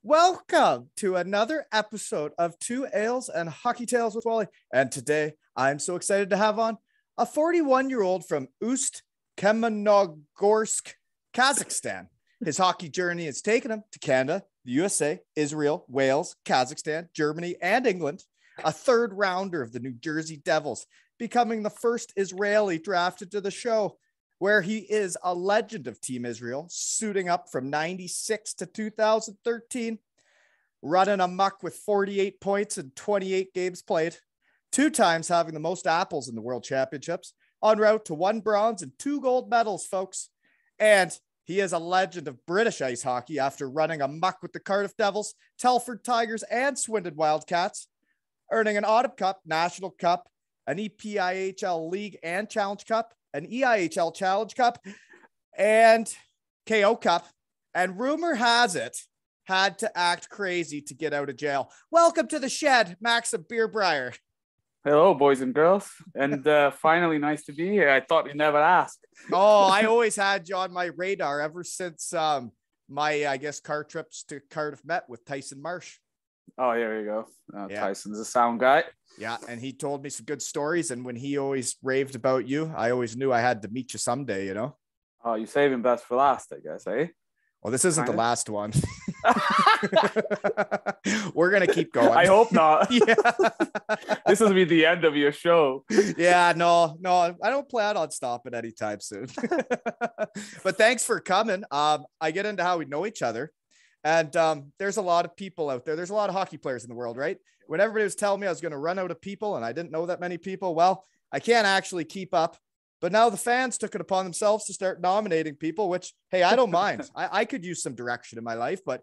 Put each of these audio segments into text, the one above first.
Welcome to another episode of Two Ales and Hockey Tales with Wally. And today I'm so excited to have on a 41-year-old from Ust-Kamenogorsk, Kazakhstan. His hockey journey has taken him to Canada, the USA, Israel, Wales, Kazakhstan, Germany, and England. A third rounder of the New Jersey Devils, becoming the first Israeli drafted to the show, where he is a legend of Team Israel, suiting up from 96 to 2013, running a muck with 48 points in 28 games played, 2 times having the most apples in the World Championships, en route to 1 bronze and 2 gold medals, folks. And he is a legend of British ice hockey after running a muck with the Cardiff Devils, Telford Tigers, and Swindon Wildcats, earning an Autumn Cup, National Cup, an EPIHL League and Challenge Cup, an EIHL Challenge Cup, and KO Cup. And rumor has it, had to act crazy to get out of jail. Welcome to the shed, Maxim Birbraer. Hello, boys and girls. And finally, nice to be here. I thought you'd never ask. Oh, I always had you on my radar ever since my car trips to Cardiff met with Tyson Marsh. Oh, here you go. Yeah. Tyson's a sound guy. Yeah, and he told me some good stories. And when he always raved about you, I always knew I had to meet you someday, you know? Oh, you're saving best for last, I guess, eh? Well, this isn't the last one. We're going to keep going. I hope not. Yeah. This will be the end of your show. Yeah, no, I don't plan on stopping anytime soon. But thanks for coming. I get into how we know each other. And there's a lot of people out there. There's a lot of hockey players in the world, right? When everybody was telling me I was going to run out of people and I didn't know that many people, well, I can't actually keep up. But now the fans took it upon themselves to start nominating people, which, hey, I don't mind. I could use some direction in my life. But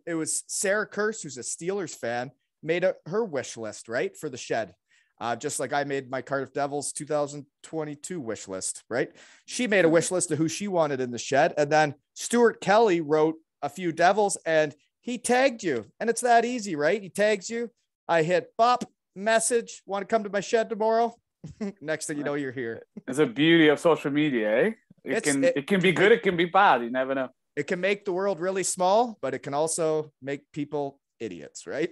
it was Sarah Kurse, who's a Steelers fan, made her wish list, right, for the shed. Just like I made my Cardiff Devils 2022 wish list, right? She made a wish list of who she wanted in the shed. And then Stuart Kelly wrote a few Devils and he tagged you. And it's that easy, right? He tags you. I hit bop, message, want to come to my shed tomorrow? Next thing you know, you're here. It's a beauty of social media, eh? It can be good, it can be bad. You never know. It can make the world really small, but it can also make people idiots, right?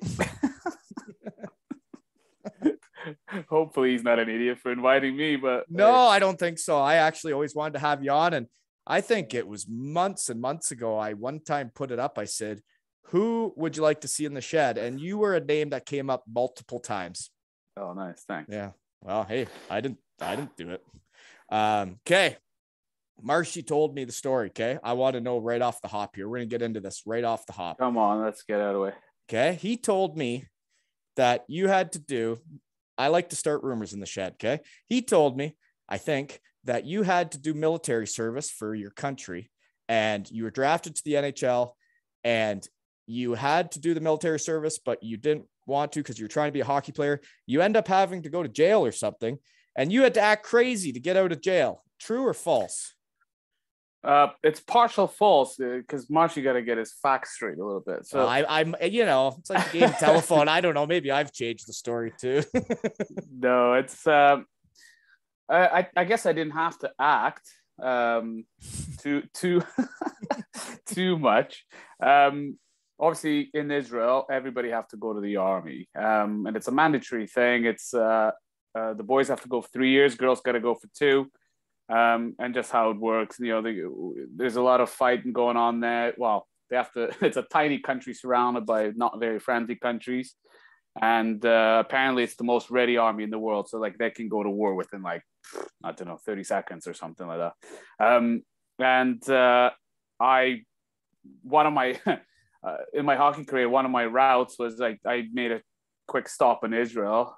Hopefully he's not an idiot for inviting me, but no, I don't think so. I actually always wanted to have you on, and I think it was months and months ago. I one time put it up. I said, who would you like to see in the shed? And you were a name that came up multiple times. Oh, nice. Thanks. Yeah. Well, hey, I didn't do it. Okay. Marshy told me the story. Okay. I want to know right off the hop here. We're going to get into this right off the hop. Come on, let's get out of the way. Okay. He told me that you had to do, I like to start rumors in the shed. Okay. He told me, I think, that you had to do military service for your country and you were drafted to the NHL and you had to do the military service, but you didn't want to because you're trying to be a hockey player. You end up having to go to jail or something, and you had to act crazy to get out of jail. True or false? It's partial false because Marshy got to get his facts straight a little bit. So I'm, it's like the game telephone. I don't know. Maybe I've changed the story too. No, it's. I guess I didn't have to act too much. Obviously, in Israel, everybody have to go to the army, and it's a mandatory thing. It's the boys have to go for 3 years, girls got to go for 2, and just how it works. You know, there's a lot of fighting going on there. Well, they have to. It's a tiny country surrounded by not very friendly countries, and apparently, it's the most ready army in the world. So, like, they can go to war within 30 seconds or something like that. One of my in my hockey career, one of my routes was I made a quick stop in Israel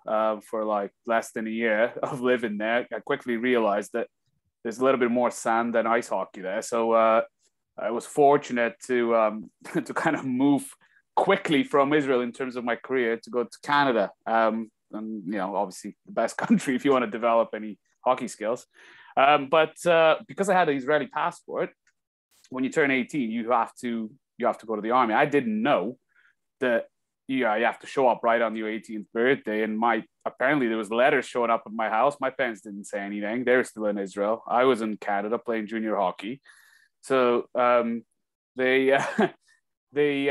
for less than a year of living there. I quickly realized that there's a little bit more sand than ice hockey there. So I was fortunate to to kind of move quickly from Israel in terms of my career to go to Canada. And, obviously the best country if you want to develop any hockey skills. But because I had an Israeli passport, when you turn 18, you have to go to the army. I didn't know that you have to show up right on your 18th birthday. And apparently there was letters showing up at my house. My parents didn't say anything. They were still in Israel. I was in Canada playing junior hockey. So they they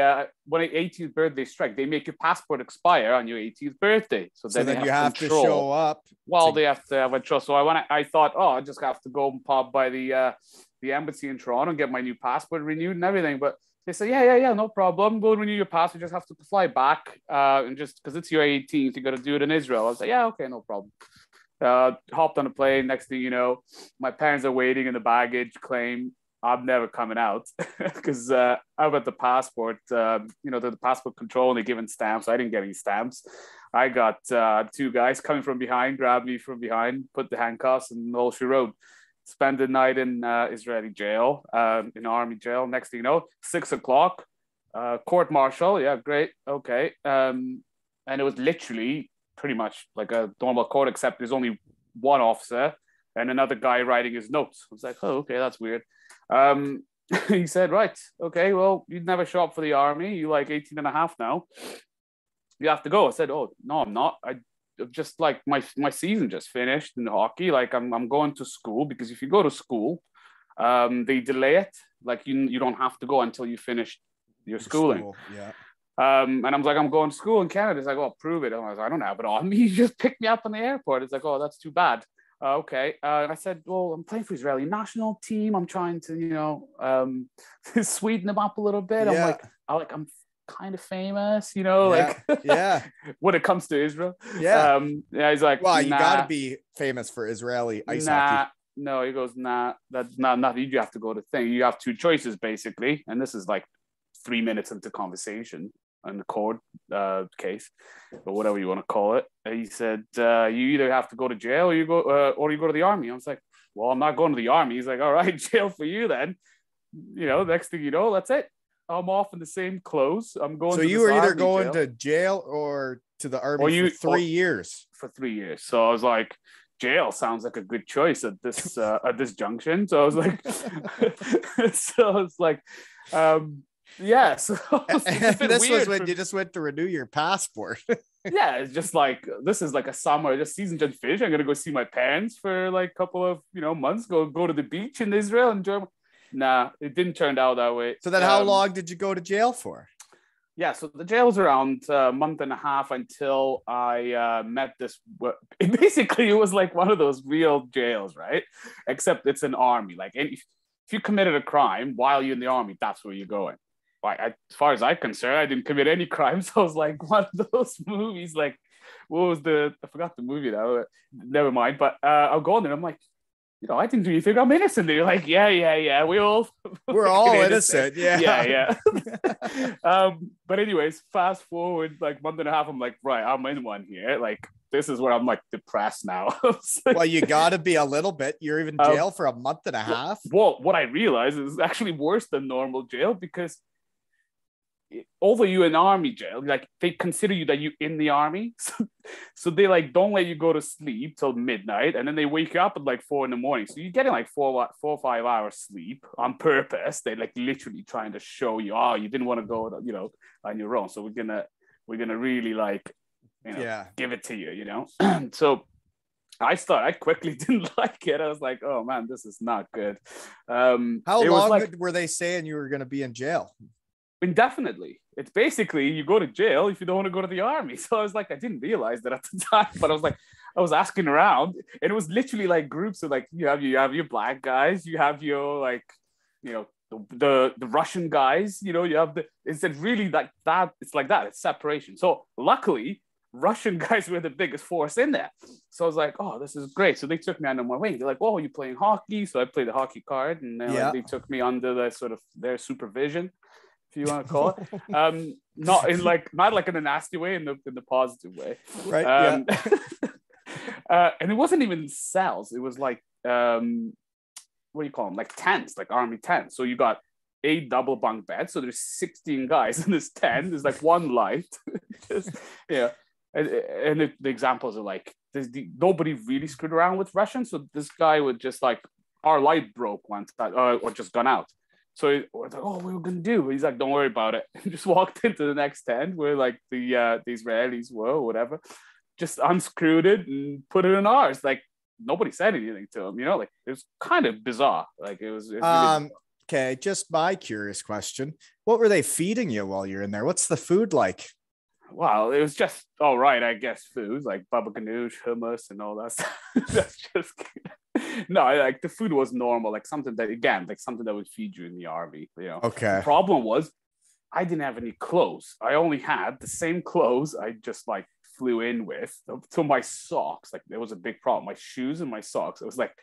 when 18th birthday strike, they make your passport expire on your 18th birthday. So then you have to show up. Well, they have to have a control. So I thought, I just have to go and pop by the embassy in Toronto and get my new passport renewed and everything. But they said, yeah, no problem. We'll renew your passport. You just have to fly back, and just because it's your 18th, you got to do it in Israel. I was like, yeah, okay, no problem. Hopped on a plane. Next thing you know, my parents are waiting in the baggage claim. I'm never coming out because I got the passport, the passport control, and they're giving stamps. I didn't get any stamps. I got two guys coming from behind, grabbed me from behind, put the handcuffs, and all she wrote. Spend the night in Israeli jail, in army jail. Next thing you know, 6 o'clock, court martial. Yeah, great. Okay. And it was literally pretty much like a normal court, except there's only one officer and another guy writing his notes. I was like, oh, okay, that's weird. He said, right, okay, well, you'd never show up for the army. You're like 18 and a half now. You have to go. I said, oh, no, I'm not. I just like my season just finished in hockey. Like I'm going to school, because if you go to school, they delay it. Like you don't have to go until you finish your schooling. Yeah. And I'm like, I'm going to school in Canada. It's like, oh, prove it. I was like, I don't have it on me. You just picked me up in the airport. It's like, oh, that's too bad. Okay. And I said, well, I'm playing for Israeli national team. I'm trying to, sweeten them up a little bit. Yeah. I'm kind of famous, yeah. Yeah. when it comes to Israel. Yeah. He's like, well, you got to be famous for Israeli ice hockey. No, he goes, nah, that's not nothing. You have to go to thing. You have two choices, basically. And this is like 3 minutes into conversation in the court case, or whatever you want to call it. And he said, you either have to go to jail or you go to the army. I was like, well, I'm not going to the army. He's like, all right, jail for you then. Next thing you know, that's it. I'm off in the same clothes. I'm going. So you were either going to jail or to the army for 3 years. For 3 years. So I was like, jail sounds like a good choice at this junction. So I was like, yeah. So this was when you just went to renew your passport. Yeah, it's just like, this is like a summer. This season just finished. I'm gonna go see my parents for like a couple of months. Go to the beach in Israel and Germany. Nah, it didn't turn out that way. So then how long did you go to jail for? Yeah, so the jail was around a month and a half until I met this. Basically, it was like one of those real jails, right? Except it's an army. Like, if you committed a crime while you're in the army, that's where you're going. Like, as far as I'm concerned, I didn't commit any crimes. So I was like one of those movies. Like, what was I forgot the movie now. Never mind. But I'll go on there. I'm like, I didn't do anything. I'm innocent. They're like, yeah. We're all innocent. Yeah. But anyways, fast forward like month and a half. I'm like, right, I'm in one here. Like, this is where I'm like depressed now. Well, you got to be a little bit. You're even in jail for a month and a half. Well, what I realized is actually worse than normal jail, because although you're in army jail, like they consider you that you're in the army, so they like don't let you go to sleep till midnight, and then they wake you up at like 4 a.m. So you're getting like 4 or 5 hours sleep on purpose. They like literally trying to show you, you didn't want to go, on your own. So we're gonna really like, give it to you, So I quickly didn't like it. I was like, oh man, this is not good. How long were they saying you were going to be in jail? Indefinitely. It's basically you go to jail if you don't want to go to the army. So I was like, I didn't realize that at the time, but I was asking around, and it was literally like groups of like, you have your black guys, you have your like, the Russian guys, you have it's really like that. It's like that. It's separation. So luckily, Russian guys were the biggest force in there. So I was like, oh, this is great. So they took me under my wing. They're like, oh, you playing hockey? So I played the hockey card, and they took me under the sort of their supervision, if you want to call it. Not like in a nasty way, in the positive way. Right. And it wasn't even cells. It was like, what do you call them? Like tents, like army tents. So you got 8 double bunk beds. So there's 16 guys in this tent. There's like one light. And the examples are like, nobody really screwed around with Russians. So this guy would just like, our light broke once, or just gone out. So we're like, oh, what are we gonna do? He's like, don't worry about it. And just walked into the next tent where like the Israelis were, or whatever. Just unscrewed it and put it in ours. Like, nobody said anything to him. Like, it was kind of bizarre. Like, it was really Okay, just my curious question. What were they feeding you while you're in there? What's the food like? Well, it was just all right, I guess. Food like baba ganoush, hummus, and all that stuff. That's just no. Like the food was normal, like something that again, like something that would feed you in the army. You know. Okay. The problem was I didn't have any clothes. I only had the same clothes I just like flew in with. So my socks, like there was a big problem. My shoes and my socks. It was like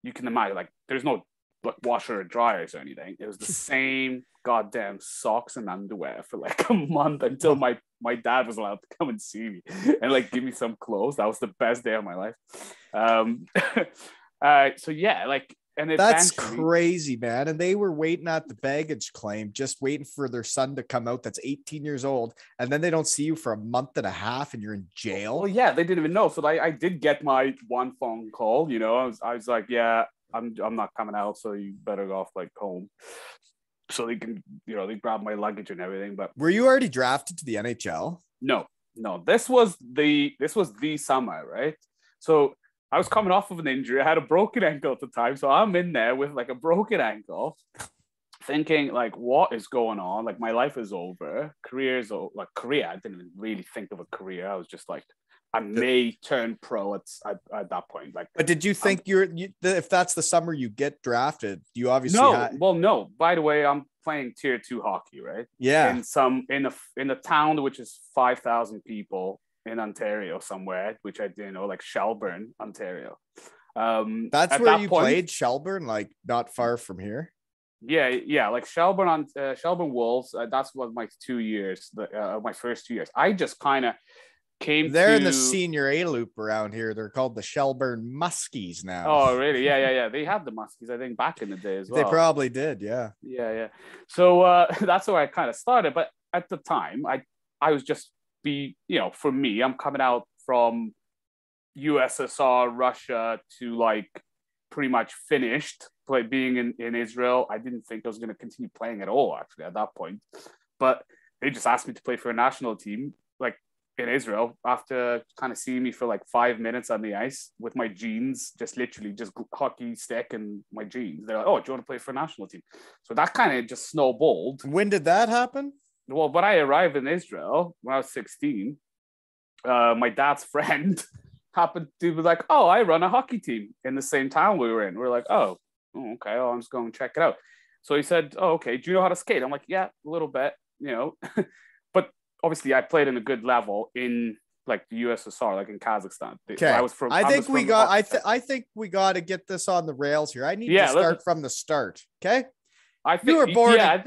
you can imagine, like there's no like washer or dryers or anything. It was the same goddamn socks and underwear for like a month until my dad was allowed to come and see me and like give me some clothes. That was the best day of my life. So yeah, like, and that's crazy, man. And they were waiting at the baggage claim, just waiting for their son to come out that's 18 years old, and then they don't see you for a month and a half and you're in jail. Well, yeah, they didn't even know. So I did get my one phone call, you know. I was like, yeah, I'm not coming out, so you better go off like home. So they can, you know, they grab my luggage and everything. But were you already drafted to the NHL? No. This was the summer, right? So I was coming off of an injury. I had a broken ankle at the time. So I'm in there with like a broken ankle, thinking like, what is going on? Like my life is over. Career. I didn't really think of a career. I was just like, I may turn pro at that point. Like, but did you think if that's the summer you get drafted, you obviously no. By the way, I'm playing tier 2 hockey, right? Yeah. In a town which is 5,000 people in Ontario somewhere, which I didn't know, like Shelburne, Ontario. That's where you played, Shelburne, like not far from here. Yeah, like Shelburne Wolves. That's what my 2 years, my first 2 years. I just kind of they're in the senior A loop around here. They're called the Shelburne Muskies now. Oh, really? Yeah. They had the Muskies, I think, back in the day as well. They probably did, yeah. Yeah. So that's where I kind of started. But at the time, I was just for me, I'm coming out from USSR, Russia to like pretty much finished being in Israel. I didn't think I was going to continue playing at all, actually, at that point. But they just asked me to play for a national team, like in Israel, after kind of seeing me for like 5 minutes on the ice with my jeans, just hockey stick and my jeans. They're like, oh, do you want to play for a national team? So that kind of just snowballed. When did that happen? Well, when I arrived in Israel, when I was 16, my dad's friend happened to be like, oh, I run a hockey team in the same town we were in. We're like, oh, okay, well, I'm just going to check it out. So he said, oh, okay, do you know how to skate? I'm like, yeah, a little bit, you know. But obviously I played in a good level in like the USSR, like in Kazakhstan. Okay. I think we got to get this on the rails here. I need to start from the start. Okay. You were born. Yeah,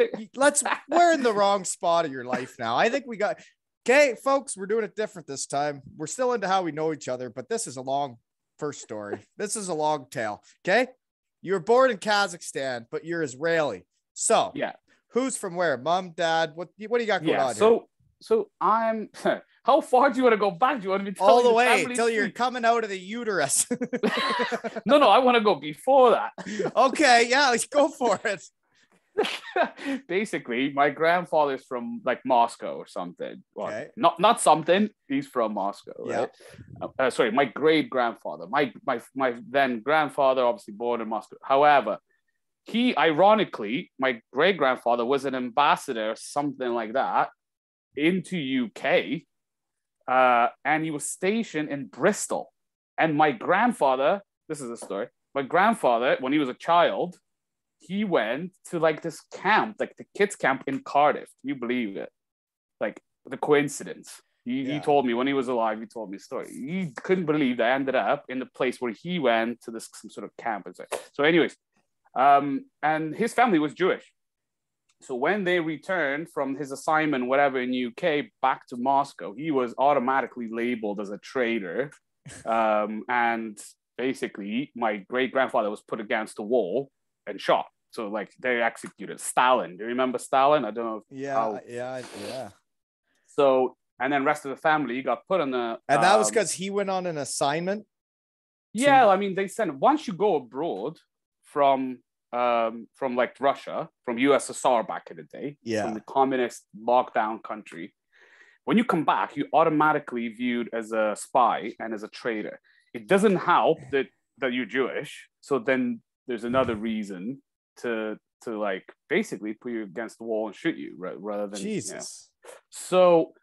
we're in the wrong spot of your life now. I think we got. Okay, folks, we're doing it different this time. We're still into how we know each other, but this is a long first story. This is a long tale. Okay. You were born in Kazakhstan, but you're Israeli. So yeah, who's from where? Mom, dad? What do you got going on here? So I'm. How far do you want to go back? Do you want to be all the way until you're coming out of the uterus? No, I want to go before that. Okay, yeah, let's go for it. Basically, my grandfather's from like Moscow or something. Well, okay. Not something. He's from Moscow, right? Yeah. Sorry, my great grandfather. My then grandfather, obviously born in Moscow. However, my great grandfather was an ambassador or something like that into UK, and he was stationed in Bristol. And my grandfather, this is a story. My grandfather, when he was a child, he went to like this camp, like the kids camp in Cardiff. Can you believe it? Like the coincidence. He told me when he was alive, he told me a story. He couldn't believe that I ended up in the place where he went to some sort of camp. So anyways, and his family was Jewish. So when they returned from his assignment, whatever, in UK back to Moscow, he was automatically labeled as a traitor. And basically my great grandfather was put against the wall and shot. So like they executed Stalin. Do you remember Stalin? I don't know. Yeah. So, and then rest of the family got put on the. And that was because he went on an assignment. Yeah, I mean, they said once you go abroad from like Russia, from USSR back in the day, from the communist lockdown country, when you come back, you automatically viewed as a spy and as a traitor. It doesn't help that you're Jewish. So then there's another reason to to like basically put you against the wall and shoot you, right? Rather than Jesus. So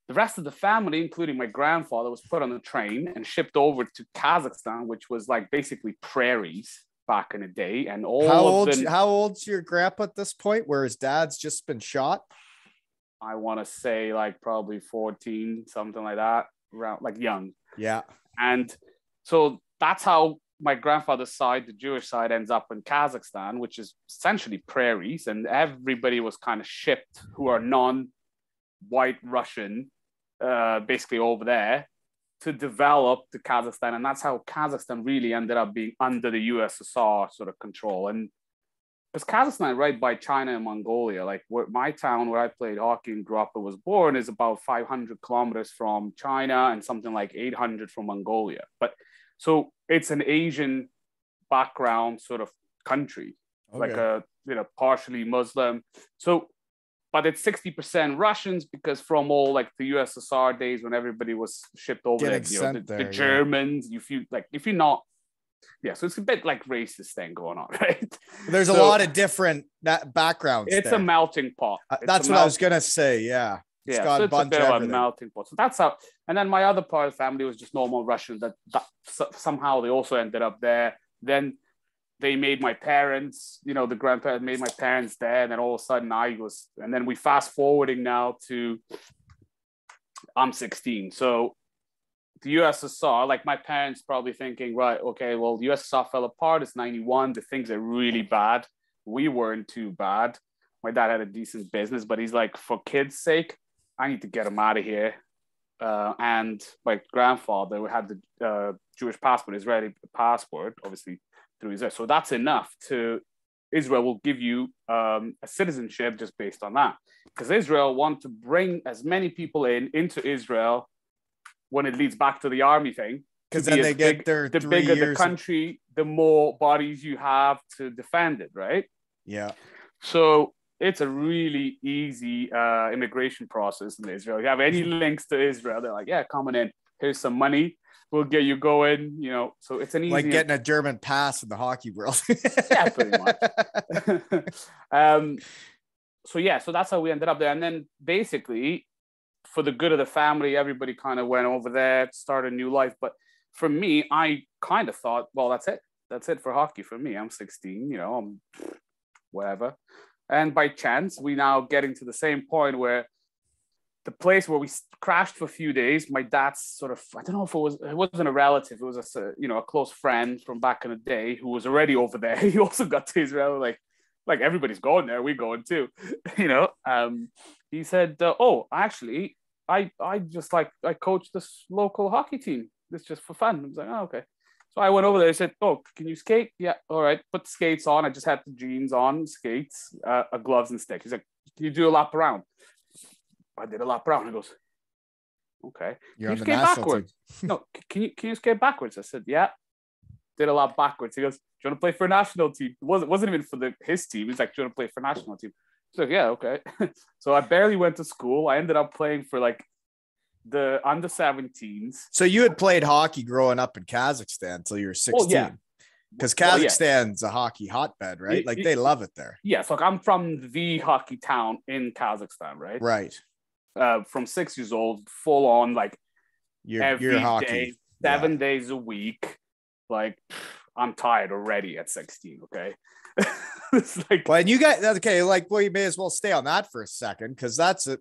the rest of the family, including my grandfather, was put on a train and shipped over to Kazakhstan, which was like basically prairies back in the day. And how old's your grandpa at this point, where his dad's just been shot? I want to say like probably 14, something like that, around like young. Yeah. And so that's how my grandfather's side, the Jewish side, ends up in Kazakhstan, which is essentially prairies. And everybody was kind of shipped who are non-white Russian, basically over there to develop the Kazakhstan. And that's how Kazakhstan really ended up being under the USSR sort of control. And because Kazakhstan, right by China and Mongolia, like my town where I played hockey and grew up and was born is about 500 kilometers from China and something like 800 from Mongolia. But so it's an Asian background sort of country, like a, partially Muslim. So, but it's 60% Russians because from all like the USSR days when everybody was shipped over there, the Germans, you feel like if you're not, so it's a bit like racist thing going on, right? There's a lot of different backgrounds. It's a melting pot. That's what I was gonna say. Yeah. It's got so it's a bit of a melting pot. So that's how. And then my other part of the family was just normal Russians that somehow they also ended up there. Then they made my parents, the grandparents made my parents there. And then all of a sudden and then we fast forwarding now to I'm 16. So the USSR, like my parents probably thinking, right, okay, well, the USSR fell apart. It's 91. The things are really bad. We weren't too bad. My dad had a decent business, but he's like, for kids' sake, I need to get him out of here. And my grandfather had the Jewish passport, Israeli passport, obviously through Israel. So that's enough Israel will give you a citizenship just based on that. Because Israel want to bring as many people into Israel when it leads back to the army thing. Because then they get the bigger the country, the more bodies you have to defend it, right? Yeah. So it's a really easy immigration process in Israel. You have any links to Israel, they're like, yeah, coming in. Here's some money. We'll get you going, So it's an easy... Like getting a German pass in the hockey world. Yeah, pretty much. So that's how we ended up there. And then basically, for the good of the family, everybody kind of went over there to start a new life. But for me, I kind of thought, well, that's it. That's it for hockey for me. I'm 16, I'm whatever. And by chance, we now getting to the same point where the place where we crashed for a few days, my dad's sort of, I don't know if it wasn't a relative. It was a close friend from back in the day who was already over there. He also got to Israel, like everybody's going there. We're going too, He said, actually, I coach this local hockey team. This just for fun. I was like, oh, okay. So I went over there. I said, oh, can you skate? Yeah, all right. Put the skates on. I just had the jeans on, skates, gloves and stick. He's like, can you do a lap around? I did a lap around. He goes, okay. Can you skate backwards? No, can you skate backwards? I said, yeah. Did a lap backwards. He goes, do you want to play for a national team? It wasn't even for his team. He's like, do you want to play for a national team? He's like, yeah, okay. So I barely went to school. I ended up playing for like the under 17s. So you had played hockey growing up in Kazakhstan until you were 16. Oh, yeah. Because Kazakhstan's a hockey hotbed, right? Like they love it there. Yes, like I'm from the hockey town in Kazakhstan, right? Right. From 6 years old, full on, like every hockey. day, 7 days a week. Like I'm tired already at 16. Okay. It's like, well, and you guys, okay, like, well, you may as well stay on that for a second because that's it.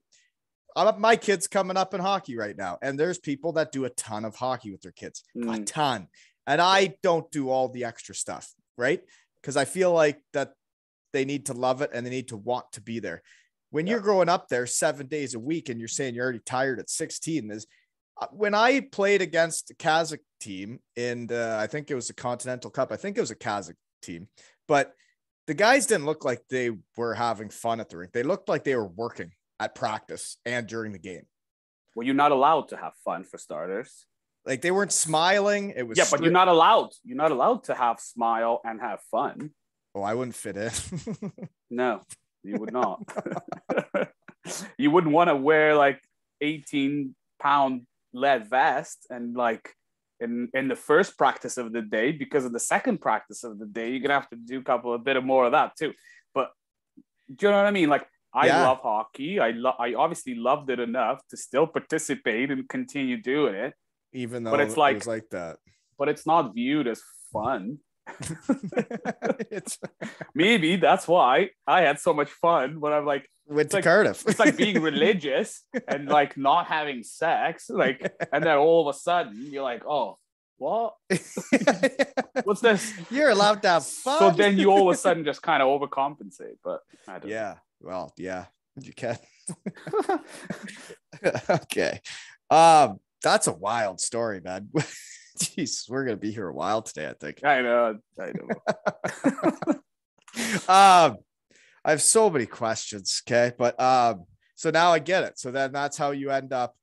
My kid's coming up in hockey right now, and there's people that do a ton of hockey with their kids, a ton. And I don't do all the extra stuff, right? Because I feel like that they need to love it and they need to want to be there. When you're growing up there 7 days a week and you're saying you're already tired at 16, when I played against the Kazakh team in I think it was the Continental Cup. I think it was a Kazakh team, but the guys didn't look like they were having fun at the rink. They looked like they were working at practice and during the game. Well, you're not allowed to have fun for starters. Like they weren't smiling. It was but you're not allowed. You're not allowed to have smile and have fun. Oh, I wouldn't fit in. No, you would not. You wouldn't want to wear like 18-pound lead vest and like in the first practice of the day, because in the second practice of the day, you're gonna have to do a bit of more of that too. But do you know what I mean? Like, I love hockey. I obviously loved it enough to still participate and continue doing it, even though but it's like, it was like that. But it's not viewed as fun. It's maybe that's why I had so much fun when I'm like went to Cardiff. It's like being religious and like not having sex, like, and then all of a sudden you're like, oh, what? What's this? You're allowed to have fun. So then you all of a sudden just kind of overcompensate. But I don't know. Well, yeah, you can. Okay. That's a wild story, man. Jeez, we're gonna be here a while today, I think. I know. I have so many questions. Okay, but so now I get it. So then that's how you end up.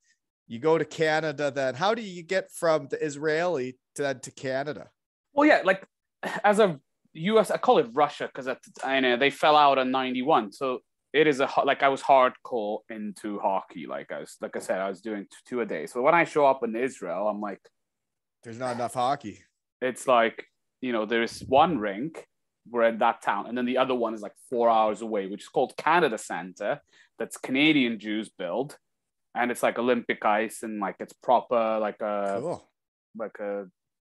You go to Canada. Then how do you get from the Israeli to Canada? Well, yeah, like as a U.S., I call it Russia because I know they fell out in '91. So it is I was hardcore into hockey. Like I said, I was doing two a day. So when I show up in Israel, I'm like, there's not enough hockey. It's like, there's one rink. We're in that town, and then the other one is like 4 hours away, which is called Canada Center. That's Canadian Jews build, and it's like Olympic ice, and like it's proper, like a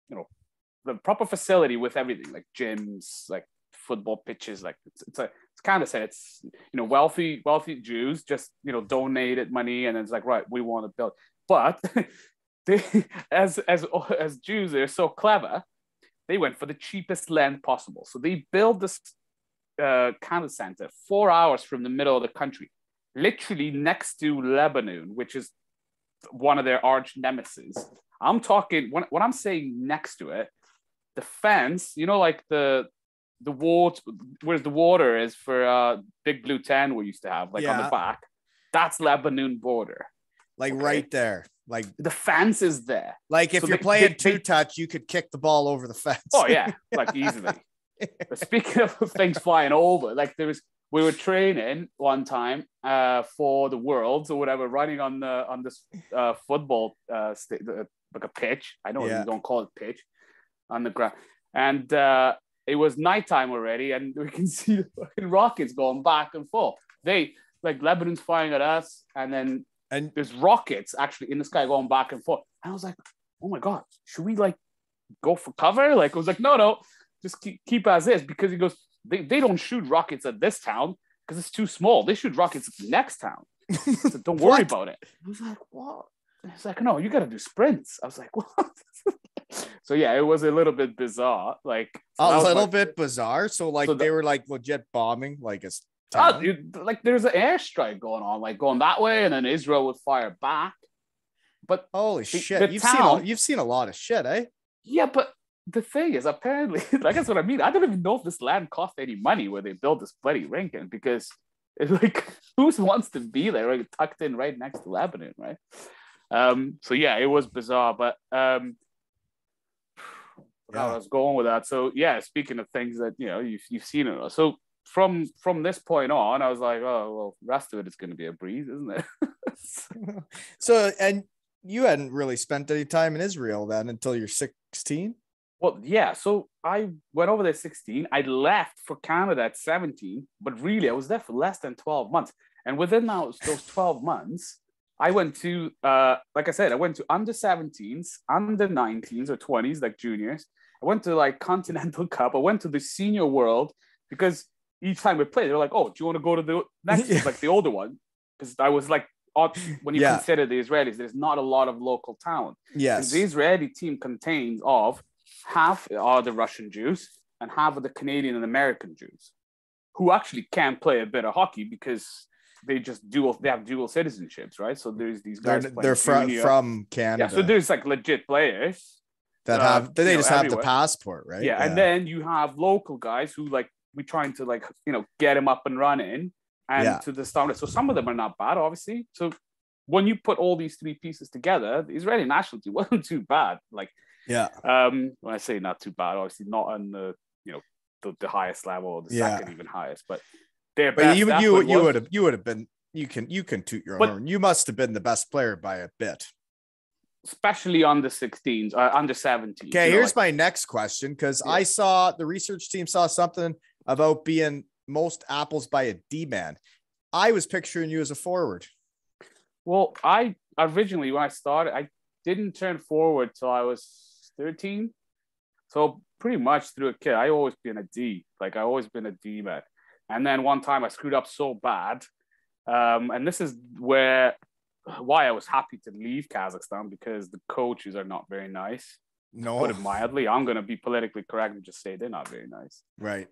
the proper facility with everything, like gyms, like football pitches, like it's kind of said it's wealthy Jews just donated money, and it's like, right, we want to build, but they as Jews, they're so clever. They went for the cheapest land possible. So they built this Canada Center 4 hours from the middle of the country, literally next to Lebanon, which is one of their arch nemesis. I'm talking, when I'm saying next to it, the fence, like the water, where the water is for Big Blue 10 we used to have, like on the back, that's Lebanon border. Like right there. Like the fence is there. Like if you're playing two-touch, you could kick the ball over the fence. Oh yeah, like easily. But speaking of things flying over, like we were training one time for the Worlds or whatever, running on this football like a pitch. I know you don't call it pitch on the ground, and it was nighttime already, and we can see the fucking rockets going back and forth. They like Lebanon's firing at us, and there's rockets actually in the sky going back and forth. And I was like, oh my God, should we like go for cover? Like, I was like, no, just keep as is, because he goes, they don't shoot rockets at this town because it's too small. They shoot rockets at the next town. So don't worry about it. I was like, what? It's like, no, you got to do sprints. I was like, what? So yeah, it was a little bit bizarre. Like a little bit bizarre. So like they were like legit bombing like a like there's an airstrike going on, like going that way, and then Israel would fire back. But holy shit, you've seen a lot of shit, eh? Yeah, but the thing is, apparently, like that's what I mean. I don't even know if this land cost any money where they built this bloody rink in, because it's like, who wants to be there, like tucked in right next to Lebanon, right? So yeah, it was bizarre, but I was going with that. So yeah, speaking of things that you've seen it. So from this point on, I was like, oh well, the rest of it is going to be a breeze, isn't it? So, and you hadn't really spent any time in Israel then until you're 16? Well, yeah. So I went over there 16. I left for Canada at 17, but really I was there for less than 12 months. And within those 12 months, I went to, like I said, I went to under 17s, under 19s or 20s, like juniors. I went to like Continental Cup. I went to the senior world, because each time we played, they were like, oh, do you want to go to the next, like the older one? Because I was like, when you consider the Israelis, there's not a lot of local talent. Yes. The Israeli team contains of half are the Russian Jews and half of the Canadian and American Jews, who actually can play a bit of hockey because they have dual citizenships, right? So there's these guys. They're from Canada. Yeah, so there's like legit players that they just have the passport, right? Yeah, and then you have local guys who like we're trying to like get them up and running and to the start. So some of them are not bad, obviously. So when you put all these three pieces together, the Israeli national team wasn't too bad. Like when I say not too bad, obviously not on the the highest level or the second even highest, but their best. But you would have been, you can toot your own horn. You must have been the best player by a bit. especially under 16s, under 17s. Okay, here's my next question, because I saw the research team saw something about being most apples by a D-man. I was picturing you as a forward. Well, I originally, when I started, I didn't turn forward till I was 13. So pretty much through a kid, I always been a D. Like, I always been a D-man. And then one time I screwed up so bad. And this is why I was happy to leave Kazakhstan, because the coaches are not very nice. No. Put it mildly. I'm going to be politically correct and just say they're not very nice. Right.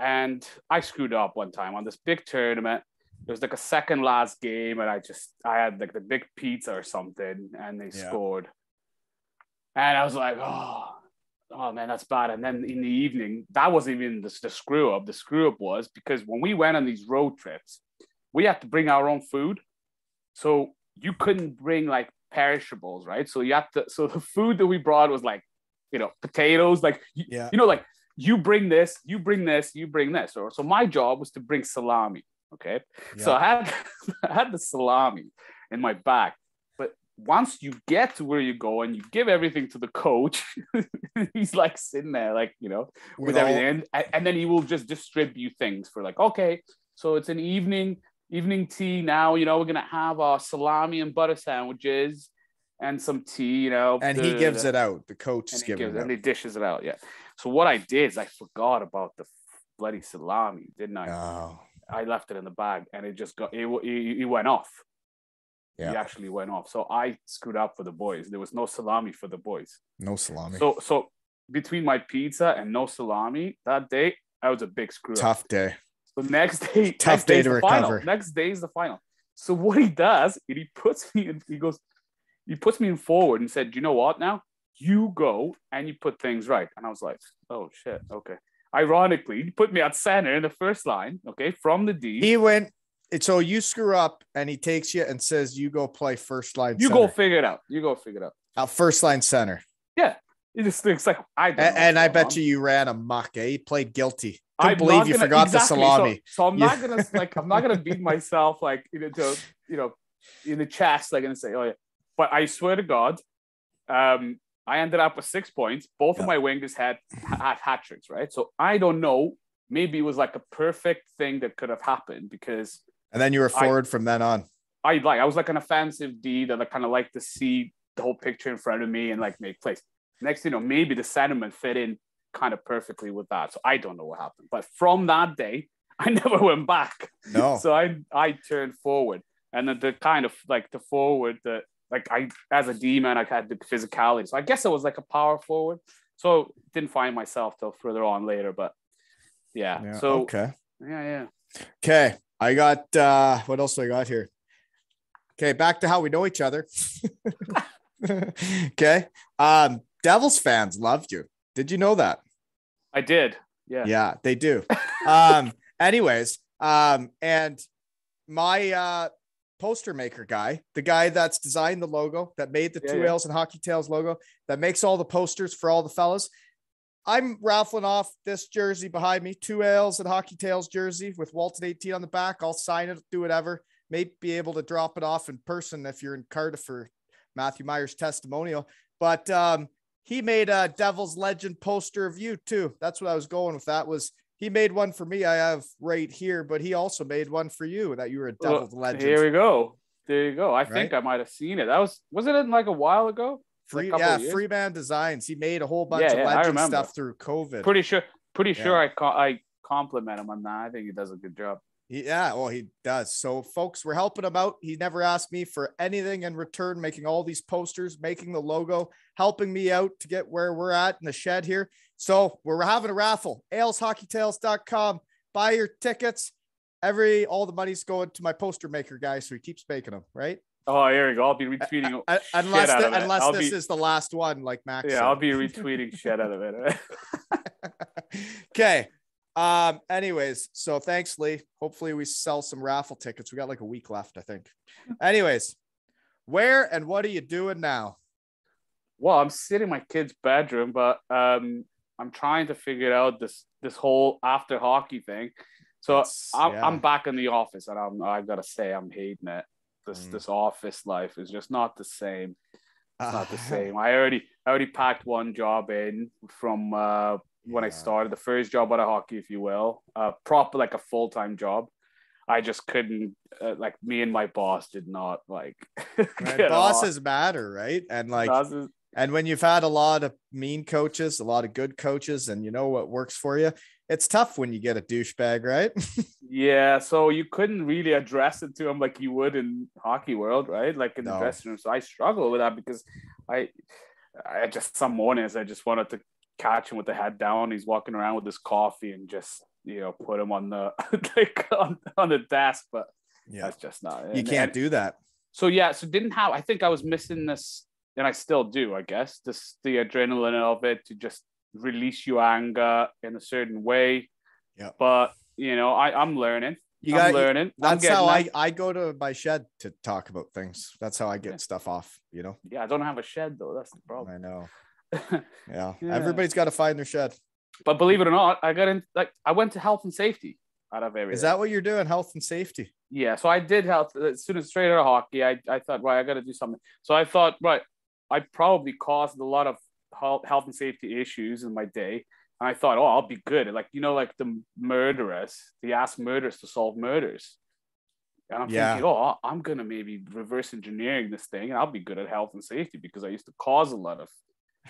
And I screwed up one time on this big tournament. It was like a second last game, and I had like the big pizza or something, and they scored. And I was like, oh man, that's bad. And then in the evening, that wasn't even the screw up. The screw up was because when we went on these road trips, we had to bring our own food. So you couldn't bring like perishables, right? So so the food that we brought was like, potatoes, like, like you bring this, you bring this, you bring this. So my job was to bring salami. Okay. Yeah. So I had the salami in my bag. But once you get to where you go and you give everything to the coach, he's like sitting there, like, with everything. And then he will just distribute things for like, okay, so it's an evening tea now, we're going to have our salami and butter sandwiches and some tea, And he gives it out. The coach is giving it out. And he dishes it out, yeah. So what I did is I forgot about the bloody salami, didn't I? Oh. I left it in the bag, and it just he went off. Yeah. He actually went off. So I screwed up for the boys. There was no salami for the boys. No salami. So between my pizza and no salami that day, that was a big screw up. Tough day. So next day, tough day to recover. Final. Next day is the final. So what he does, he puts me in. He puts me in forward and said, "You know what? Now you go and you put things right." And I was like, "Oh shit, okay." Ironically, he put me at center in the first line, okay, from the D. He went, so you screw up, and he takes you and says, you go play first line You center. go figure it out. First line center. Yeah. It just thinks like, I don't know. And I bet you ran a muck, eh? He played guilty. I believe you forgot the salami. So I'm not going to, I'm not going to beat myself, like, in the chest, like, and say, oh, yeah. But I swear to God, I ended up with 6 points. Both of my wingers had hat tricks, right? So I don't know. Maybe it was like a perfect thing that could have happened because. And then you were forward from then on. I was like an offensive D that I kind of like to see the whole picture in front of me and like make plays. Next, maybe the sentiment fit in kind of perfectly with that. So I don't know what happened. But from that day, I never went back. No. So I turned forward, and then the kind of like the forward that. Like as a D-man, I had the physicality. So I guess I was like a power forward. So didn't find myself till further on later, but yeah. So okay. Yeah. Okay. I got what else do I got here? Okay, back to how we know each other. Okay. Devils fans loved you. Did you know that? I did. Yeah. Yeah, they do. Anyways, and my poster maker guy, the guy that's designed the logo, that made the Two Ales and Hockey Tales logo, that makes all the posters for all the fellas. I'm raffling off this jersey behind me, Two Ales and Hockey Tales jersey with Walton 18 on the back. I'll sign it, do whatever. May be able to drop it off in person if you're in Cardiff for Matthew Meyer's testimonial. But he made a Devils legend poster of you too. That's what I was going with. That was, he made one for me. I have right here, but he also made one for you that you were a Devils legend. Here we go. There you go. I think I might have seen it. Wasn't it like a while ago? Freeman Designs. He made a whole bunch of legend stuff through COVID. Pretty sure I compliment him on that. I think he does a good job. Yeah, well, he does. So, folks, we're helping him out. He never asked me for anything in return, making all these posters, making the logo, helping me out to get where we're at in the shed here. So we're having a raffle, aleshockeytales.com. Buy your tickets. All the money's going to my poster maker guy, so he keeps making them, right? Oh, here we go. I'll be retweeting unless this is the last one, like Maxim. Yeah, I'll be retweeting shit out of it. Okay. Anyways, so thanks, Lee. Hopefully we sell some raffle tickets. We got like a week left, I think. Anyways, where and what are you doing now? Well, I'm sitting in my kid's bedroom, but I'm trying to figure out this whole after hockey thing. So I'm back in the office, and I gotta say I'm hating it. this office life is just not the same. It's not the same. I already packed one job in from when I started, the first job out of hockey, if you will, proper like a full-time job. I just couldn't, like, me and my boss did not like. Bosses matter, right? And like, and when you've had a lot of mean coaches, a lot of good coaches, and you know what works for you, it's tough when you get a douchebag, right? Yeah, so you couldn't really address it to him like you would in hockey world, right? Like in the dressing room. So I struggle with that because I just, some mornings I just wanted to catch him with the head down. He's walking around with his coffee and just, you know, put him on the like on the desk, but that's just not. You can't do that. So I think I was missing this, and I still do, I guess, the adrenaline of it, to just release your anger in a certain way. Yeah. But you know, I'm learning. I'm learning. That's how I go to my shed to talk about things. That's how I get stuff off, you know? Yeah, I don't have a shed though. That's the problem. I know. Yeah. Everybody's got to find their shed. But believe it or not, I went to health and safety out of everything. Is that what you're doing? Health and safety? Yeah. So I did health as soon as straight out of hockey. I thought, right, I got to do something. So I thought, right, I probably caused a lot of health and safety issues in my day. And I thought, oh, I'll be good. Like, you know, like the murderers, they ask murderers to solve murders. And I'm thinking, oh, I'm going to maybe reverse engineering this thing, and I'll be good at health and safety because I used to cause a lot of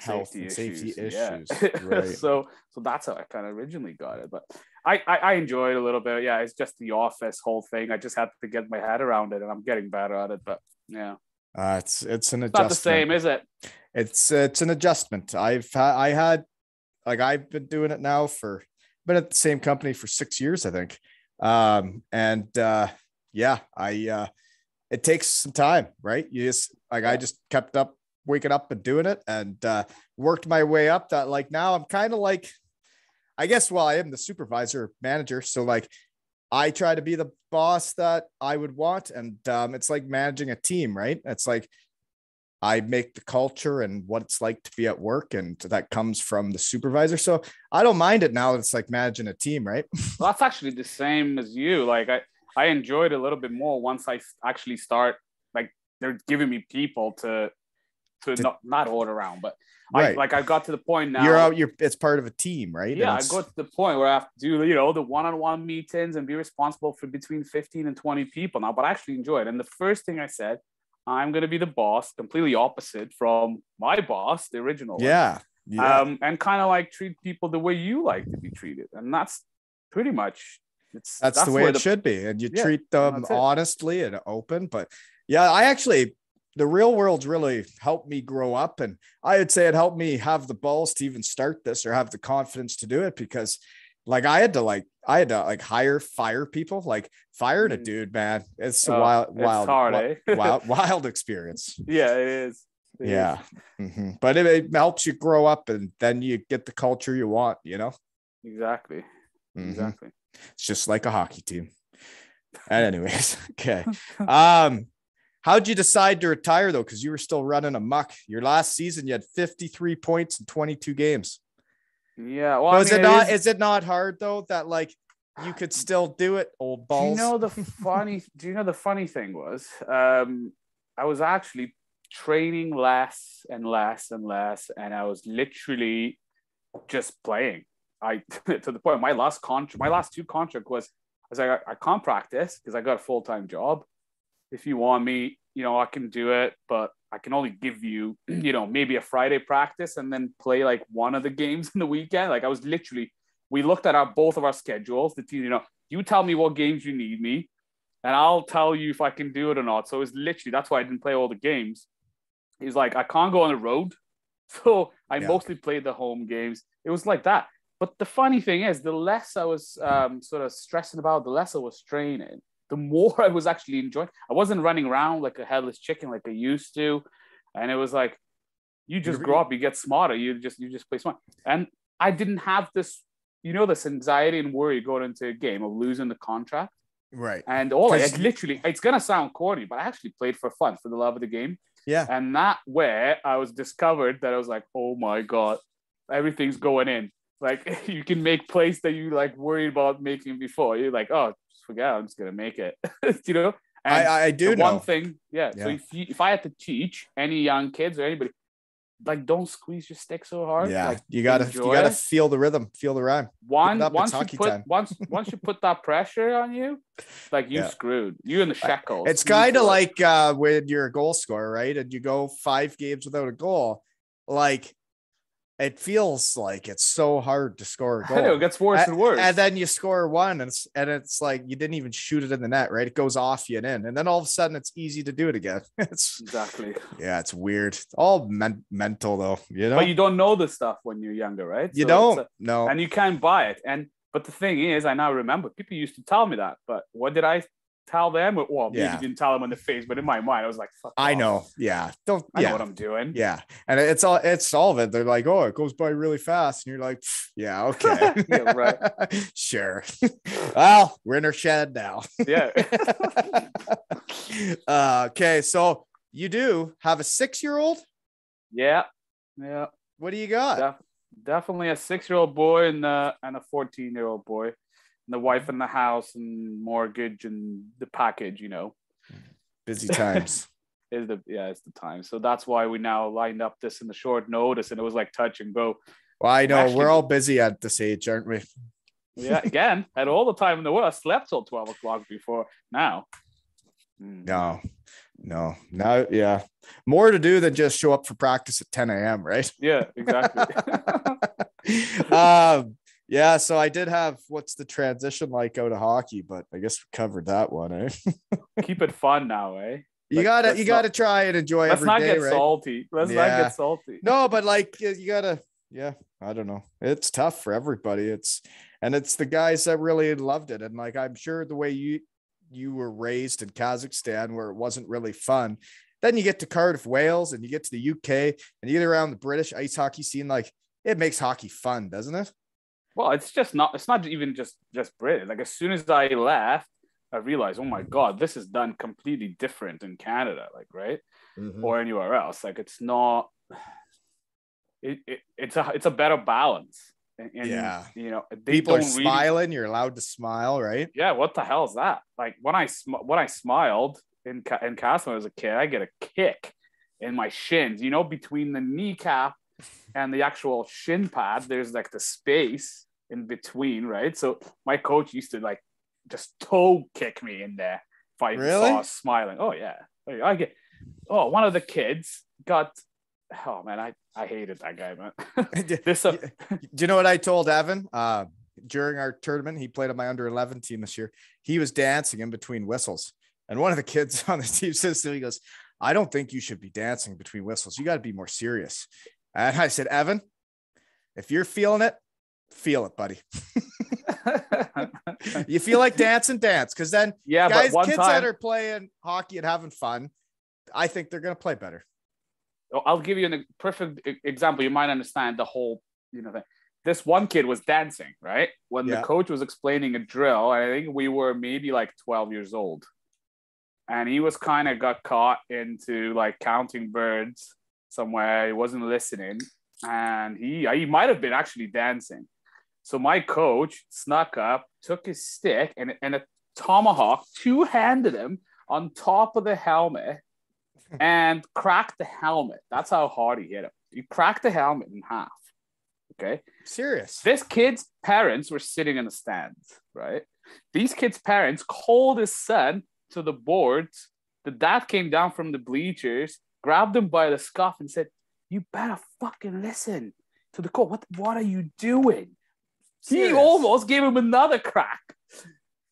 safety issues. Yeah. Right. So that's how I kind of originally got it. But I enjoyed it a little bit. Yeah, it's just the office whole thing. I just had to get my head around it, and I'm getting better at it. But yeah. It's an adjustment. Not the same, is it? It's an adjustment. I've been doing it now been at the same company for 6 years, I think. It takes some time, right? You just I just kept up waking up and doing it, and worked my way up that, like, now I'm kind of like, I guess, well, I am the supervisor manager. So like, I try to be the boss that I would want. And it's like managing a team, right? It's like, I make the culture and what it's like to be at work, and that comes from the supervisor. So I don't mind it now. It's like managing a team, right? Well, that's actually the same as you. Like I enjoyed it a little bit more once I actually start, like, they're giving me people to not hold around, but right. I got to the point now. It's part of a team, right? Yeah, I got to the point where I have to do, you know, the one-on-one meetings and be responsible for between 15 and 20 people now, but I actually enjoy it. And the first thing I said, I'm going to be the boss, completely opposite from my boss, the original one. Yeah. And kind of like treat people the way you like to be treated. And that's pretty much, that's the way it should be. And you treat them honestly and open. But yeah, the real world's really helped me grow up. And I would say it helped me have the balls to even start this, or have the confidence to do it, because like I had to fire people, like firing a dude, man. It's a wild experience. Yeah, it is. Mm-hmm. But it helps you grow up, and then you get the culture you want, you know? Exactly. Mm-hmm. Exactly. It's just like a hockey team. And anyways, okay. How'd you decide to retire though? Because you were still running a muck. Your last season, you had 53 points in 22 games. Yeah. Well, is it not hard though that like you could still do it, old balls? Do you know the funny thing was, I was actually training less and less and less, and I was literally just playing. To the point, my last two contract was, I can't practice because I got a full-time job. If you want me, you know, I can do it, but I can only give you, you know, maybe a Friday practice and then play like one of the games in the weekend. Like I was literally, we looked at both of our schedules. The team, you know, you tell me what games you need me, and I'll tell you if I can do it or not. So it's literally, that's why I didn't play all the games. It's like, I can't go on the road. So I mostly played the home games. It was like that. But the funny thing is, the less I was sort of stressing about, the less I was training, the more I was actually enjoying. I wasn't running around like a headless chicken like I used to. And it was like, you just grow up, you get smarter, you just play smart. And I didn't have this, you know, this anxiety and worry going into a game of losing the contract. Right. And literally, it's going to sound corny, but I actually played for fun, for the love of the game. Yeah. And that way I was discovered that I was like, oh my God, everything's going in. Like you can make plays that you like worried about making before. You're like, oh, just forget it, I'm just going to make it, you know? And I do know. one thing, yeah. So if I had to teach any young kids or anybody, like, don't squeeze your stick so hard. Yeah, like, you gotta feel the rhythm, feel the rhyme. Once you put that pressure on you, like, you screwed. You in the shackles. It's kind of like when you're a goal scorer, right? And you go 5 games without a goal, like, it feels like it's so hard to score a goal. I know, it gets worse and worse. And then you score one, and it's like you didn't even shoot it in the net, right? It goes off you and in. And then all of a sudden it's easy to do it again. It's exactly. Yeah, it's weird. It's all mental, though, you know? But you don't know this stuff when you're younger, right? You don't. No. And you can't buy it. But the thing is, I now remember, people used to tell me that. But what did I tell them? Well, maybe didn't tell them in the face, but in my mind, I was like, fuck I off. know. Yeah. I know what I'm doing. Yeah. And it's all of it. They're like, oh, it goes by really fast. And you're like, yeah, okay. Yeah, right. Sure. Well, we're in our shed now. Yeah. Okay. So you do have a 6-year-old? Yeah. Yeah. What do you got? Definitely a 6-year-old boy and a 14-year-old boy. And the wife in the house and mortgage and the package, you know. Busy times. It's the time. So that's why we now lined up this in the short notice, and it was like touch and go. Well, I know we're all busy at this age, aren't we? Yeah, again, had all the time in the world. I slept till 12 o'clock before now. No. Now, yeah. More to do than just show up for practice at 10 a.m., right? Yeah, exactly. Yeah, so I did have what's the transition like out of hockey, but I guess we covered that one, eh? Keep it fun now, eh? You gotta try and enjoy every day, right? Let's not get salty. No, but like you gotta, I don't know. It's tough for everybody. It's the guys that really loved it. And like, I'm sure the way you were raised in Kazakhstan where it wasn't really fun, then you get to Cardiff, Wales, and you get to the UK and you get around the British ice hockey scene, like it makes hockey fun, doesn't it? Well, it's not even just British. Like, as soon as I left, I realized, oh my God, this is done completely different in Canada, like, right? Mm-hmm. Or anywhere else. Like, it's not, it's a better balance. And, you know, people are smiling. You're allowed to smile, right? Yeah. What the hell is that? Like, when I smiled in Kazakhstan when I was a kid, I get a kick in my shins, you know, between the kneecap and the actual shin pad, there's like the space in between, right? So my coach used to like just toe kick me in there if I saw smiling. Oh yeah, one of the kids got. Oh man, I hated that guy, man. Do you know what I told Evan? During our tournament, he played on my under 11 team this year. He was dancing in between whistles, and one of the kids on the team says to me, he goes, "I don't think you should be dancing between whistles. You got to be more serious." And I said, Evan, if you're feeling it, feel it, buddy. You feel like dance. Because then kids that are playing hockey and having fun, I think they're going to play better. I'll give you a perfect example. You might understand the whole, you know, thing. This one kid was dancing, right? When the coach was explaining a drill, I think we were maybe like 12 years old. And he was kind of got caught into like counting birds somewhere. He wasn't listening, and he might have been actually dancing. So my coach snuck up, took his stick and a tomahawk, two-handed him on top of the helmet and cracked the helmet. That's how hard he hit him. He cracked the helmet in half. Okay. Serious. This kid's parents were sitting in the stands, right? These kids' parents called his son to the boards. The dad came down from the bleachers, grabbed him by the scuff and said, "You better fucking listen to the coach. What are you doing?" Serious? He almost gave him another crack.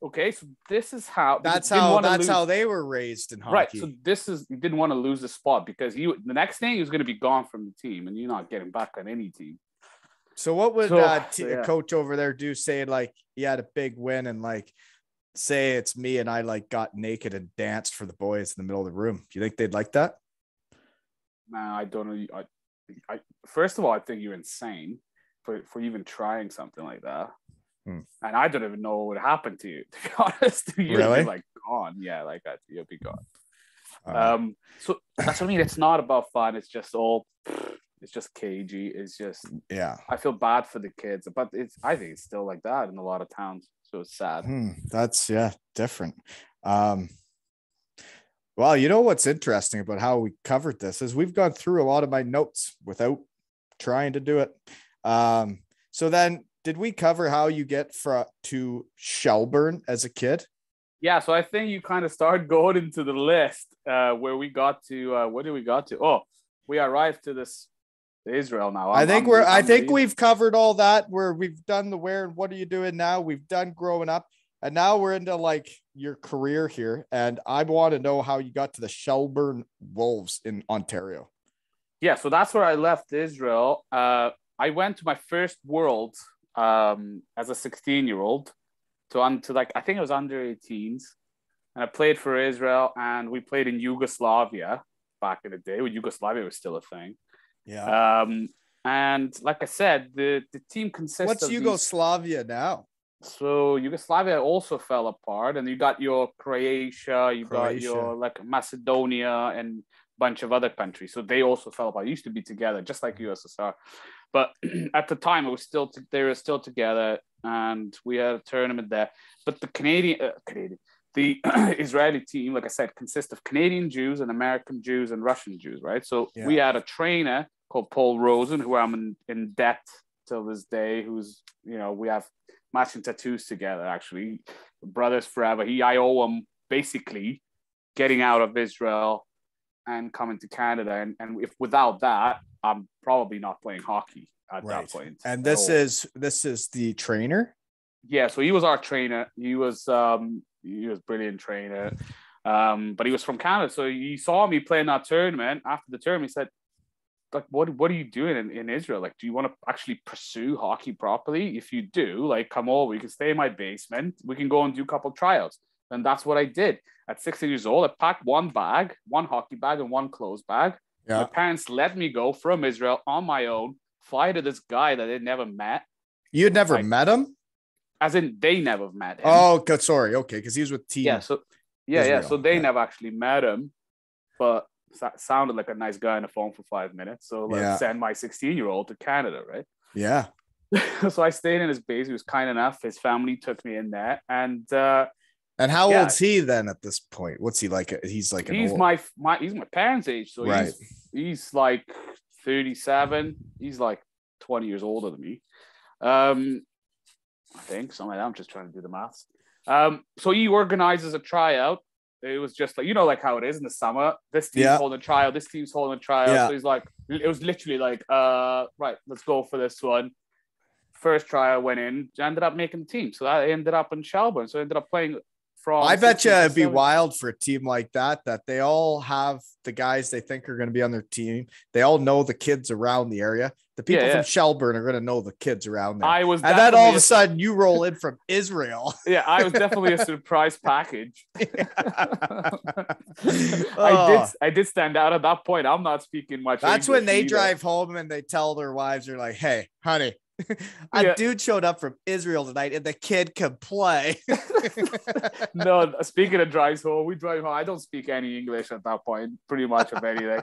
Okay, so this is how that's how they were raised in hockey. Right. So he didn't want to lose the spot because the next thing he was going to be gone from the team, and you're not getting back on any team. So what would a coach over there do? Say like he had a big win and like say it's me and I like got naked and danced for the boys in the middle of the room. Do you think they'd like that? Man, I don't know. I first of all, I think you're insane for even trying something like that. And I don't even know what would happen to you, to be honest. You'd be like gone. Yeah, like that. You'll be gone. So that's what I mean. It's not about fun. It's just cagey. It's just, I feel bad for the kids, but I think it's still like that in a lot of towns. So it's sad. That's different. Well, you know what's interesting about how we covered this is we've gone through a lot of my notes without trying to do it. So then did we cover how you get to Shelburne as a kid? Yeah, so I think you kind of started going into the list where we got to. What did we got to? Oh, we arrived to this Israel now. I think we've covered all that. Where we've done the where and what are you doing now? We've done growing up, and now we're into like your career here. And I want to know how you got to the Shelburne Wolves in Ontario. Yeah, so that's where I left Israel. I went to my first World as a 16-year-old to like I think it was under 18s, and I played for Israel, and we played in Yugoslavia back in the day when Yugoslavia was still a thing. Yeah. And like I said, the team consists What's of Yugoslavia now? So Yugoslavia also fell apart, and you got your Croatia, got your like Macedonia and a bunch of other countries. So they also fell apart. It used to be together, just like USSR. But at the time, it was they were still together, and we had a tournament there. But the Israeli team, like I said, consists of Canadian Jews and American Jews and Russian Jews, right? So we had a trainer called Paul Rosen, who I'm in debt till this day, who's, we have matching tattoos together, actually. Brothers forever. I owe him basically getting out of Israel and coming to Canada. And if without that, I'm probably not playing hockey at that point. And this is the trainer? Yeah, so he was our trainer. He was a brilliant trainer. But he was from Canada. So he saw me playing that tournament. After the tournament, he said, like, what are you doing in Israel? Like, do you want to actually pursue hockey properly? If you do, like, come over. You can stay in my basement. We can go and do a couple of tryouts. And that's what I did. At 16 years old, I packed one hockey bag and one clothes bag. Yeah. My parents let me go from Israel on my own, fly to this guy that they'd never met. You'd never met him? As in, they never met him. Oh, sorry. Okay, because he was with Team. Yeah, so so they never actually met him, but sounded like a nice guy on the phone for 5 minutes. So let's send my 16-year-old to Canada, right? Yeah. So I stayed in his base. He was kind enough. His family took me in there, and how old's he then at this point? What's he like? He's like he's my parents' age, so he's like 37. He's like 20 years older than me. I think something like that. I'm just trying to do the maths. So he organizes a tryout. It was just like, like how it is in the summer. This team's holding a tryout. This team's holding a tryout. Yeah. So he's like, it was literally like, right, let's go for this one. First trial went in, ended up making the team. So I ended up in Shelburne. So I ended up playing from. I bet you it'd be wild for a team like that they all have the guys they think are going to be on their team. They all know the kids around the area. The people from Shelburne are going to know the kids around there. And then all of a sudden you roll in from Israel. Yeah, I was definitely a surprise package. I did stand out at that point. I'm not speaking much. That's English when they drive home and they tell their wives, they're like, hey, honey, a dude showed up from Israel tonight and the kid can play. No, speaking of drives home, we drive home. I don't speak any English at that point, pretty much of anything.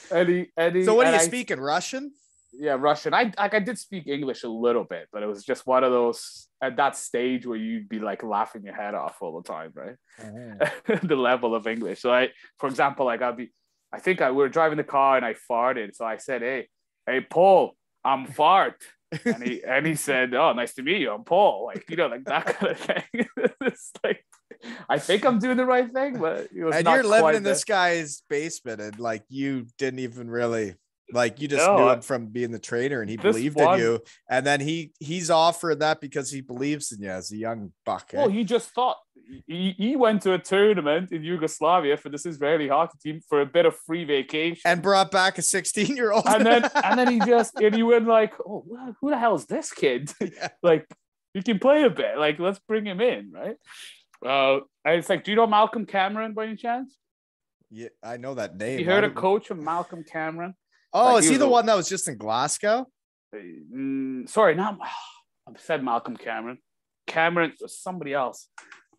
So what are you speaking? Russian? Yeah, Russian. I did speak English a little bit, but it was just one of those at that stage where you'd be like laughing your head off all the time, right? The level of English. So for example, like we were driving the car and I farted. So I said, hey, Paul, I'm fart. And he said, oh, nice to meet you. I'm Paul. Like, like that kind of thing. It's like, I think I'm doing the right thing, but it was and you're living in this guy's basement and like you didn't even really. Like you just knew him from being the trainer and he believed in you. And then he's offered that because he believes in you as a young buck. Well, he just thought he went to a tournament in Yugoslavia for this Israeli hockey team for a bit of free vacation. And brought back a 16-year-old. And then he went like, oh, who the hell is this kid? Yeah. Like, he can play a bit. Like, let's bring him in, right? And it's like, do you know Malcolm Cameron by any chance? Yeah, I know that name. You heard a coach of Malcolm Cameron? Oh, like is he the one that was just in Glasgow? Sorry, I said Malcolm Cameron. Cameron was somebody else.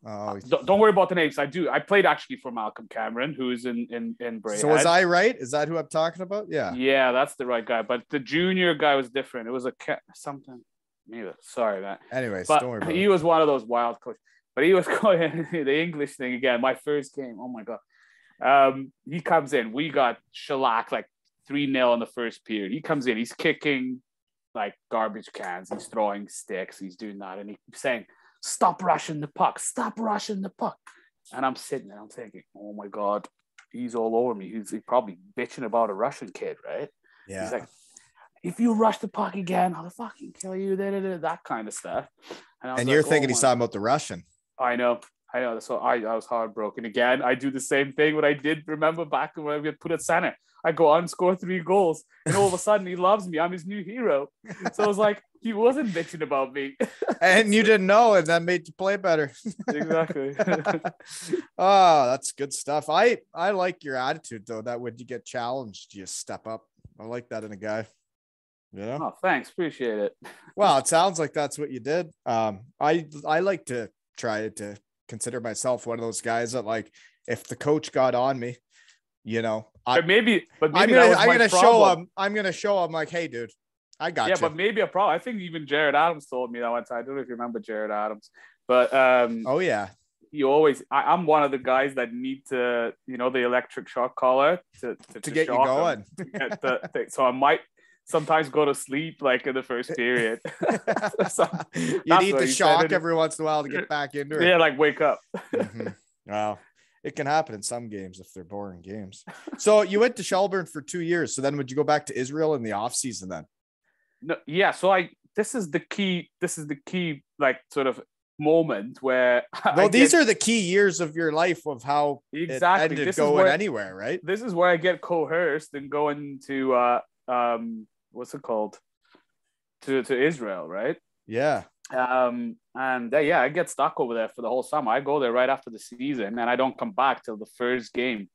Oh, don't worry about the names. I played actually for Malcolm Cameron, who's in Birbraer. So was I right? Is that who I'm talking about? Yeah. Yeah, that's the right guy. But the junior guy was different. It was something. Maybe. Sorry, that. Anyways, but don't worry about he was one of those wild coaches. But he was going the English thing again. My first game. Oh my god. He comes in. We got shellacked like 3-0 in the first period. He comes in. He's kicking like garbage cans. He's throwing sticks. He's doing that. And he keeps saying, stop rushing the puck. Stop rushing the puck. And I'm sitting there. I'm thinking, oh, my God. He's all over me. He's probably bitching about a Russian kid, right? Yeah. He's like, if you rush the puck again, I'll fucking kill you. That kind of stuff. And you're thinking he's talking about the Russian. I know. So I was heartbroken again. I do the same thing what I did. Remember back when we put at center, I go on and score 3 goals, and all of a sudden he loves me. I'm his new hero. So I was like, he wasn't bitching about me, and you didn't know, and that made you play better. Exactly. Oh, that's good stuff. I like your attitude though. That when you get challenged, you step up. I like that in a guy. Yeah. Oh, thanks. Appreciate it. Well, it sounds like that's what you did. I like to try to consider myself one of those guys that, like, if the coach got on me, I'm gonna show him like, hey, dude, I got you. Yeah, but maybe a problem. I think even Jared Adams told me that one time. I don't know if you remember Jared Adams, but oh yeah, I'm one of the guys that need to, the electric shock collar to get you going. So I might sometimes go to sleep like in the first period. You need to shock every once in a while to get back into it. Yeah, like wake up. Mm-hmm. Wow. It can happen in some games if they're boring games. So you went to Shelburne for 2 years. So then would you go back to Israel in the off season then? No, yeah. So this is the key, like sort of moment where these are the key years of your life of how exactly it ended going anywhere, right? This is where I get coerced and going to what's it called? To Israel, right? Yeah. I get stuck over there for the whole summer. I go there right after the season, and I don't come back till the first game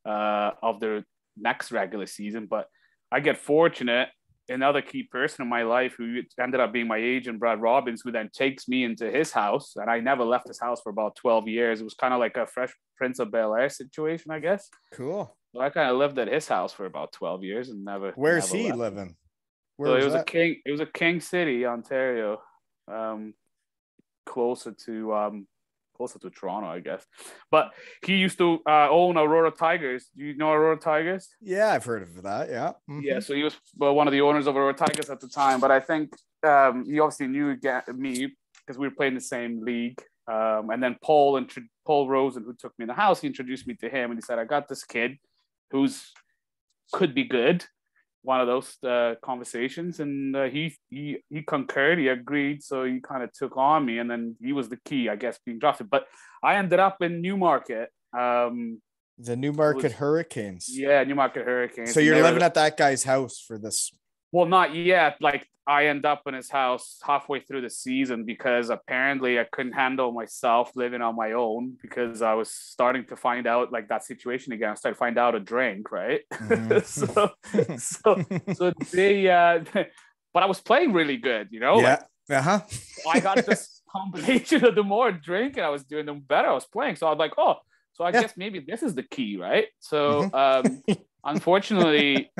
of the next regular season. But I get fortunate. Another key person in my life who ended up being my agent, Brad Robbins, who then takes me into his house. And I never left his house for about 12 years. It was kind of like a Fresh Prince of Bel-Air situation, I guess. Cool. So I kind of lived at his house for about 12 years and never. Where's he living? Where was that? It was a King City, Ontario, closer to Toronto, I guess. But he used to own Aurora Tigers. Do you know Aurora Tigers? Yeah, I've heard of that. Yeah. Mm-hmm. Yeah. So he was one of the owners of Aurora Tigers at the time. But I think he obviously knew me because we were playing the same league. And then Paul Rosen, who took me in the house, he introduced me to him, and he said, "I got this kid who's could be good." One of those conversations, and he concurred, he agreed, so he kind of took on me, and then he was the key, I guess, being drafted. But I ended up in Newmarket. The Newmarket Hurricanes. Yeah, Newmarket Hurricanes. So you're living at that guy's house for this? Well, not yet. Like, I end up in his house halfway through the season because apparently I couldn't handle myself living on my own because I was starting to find out like that situation again. I started to find out a drink, right? Mm-hmm. so they, but I was playing really good, Yeah. Like, I got this combination of the more drink and I was doing them better. I was playing. So I was like, oh, so I guess maybe this is the key, right? So, unfortunately,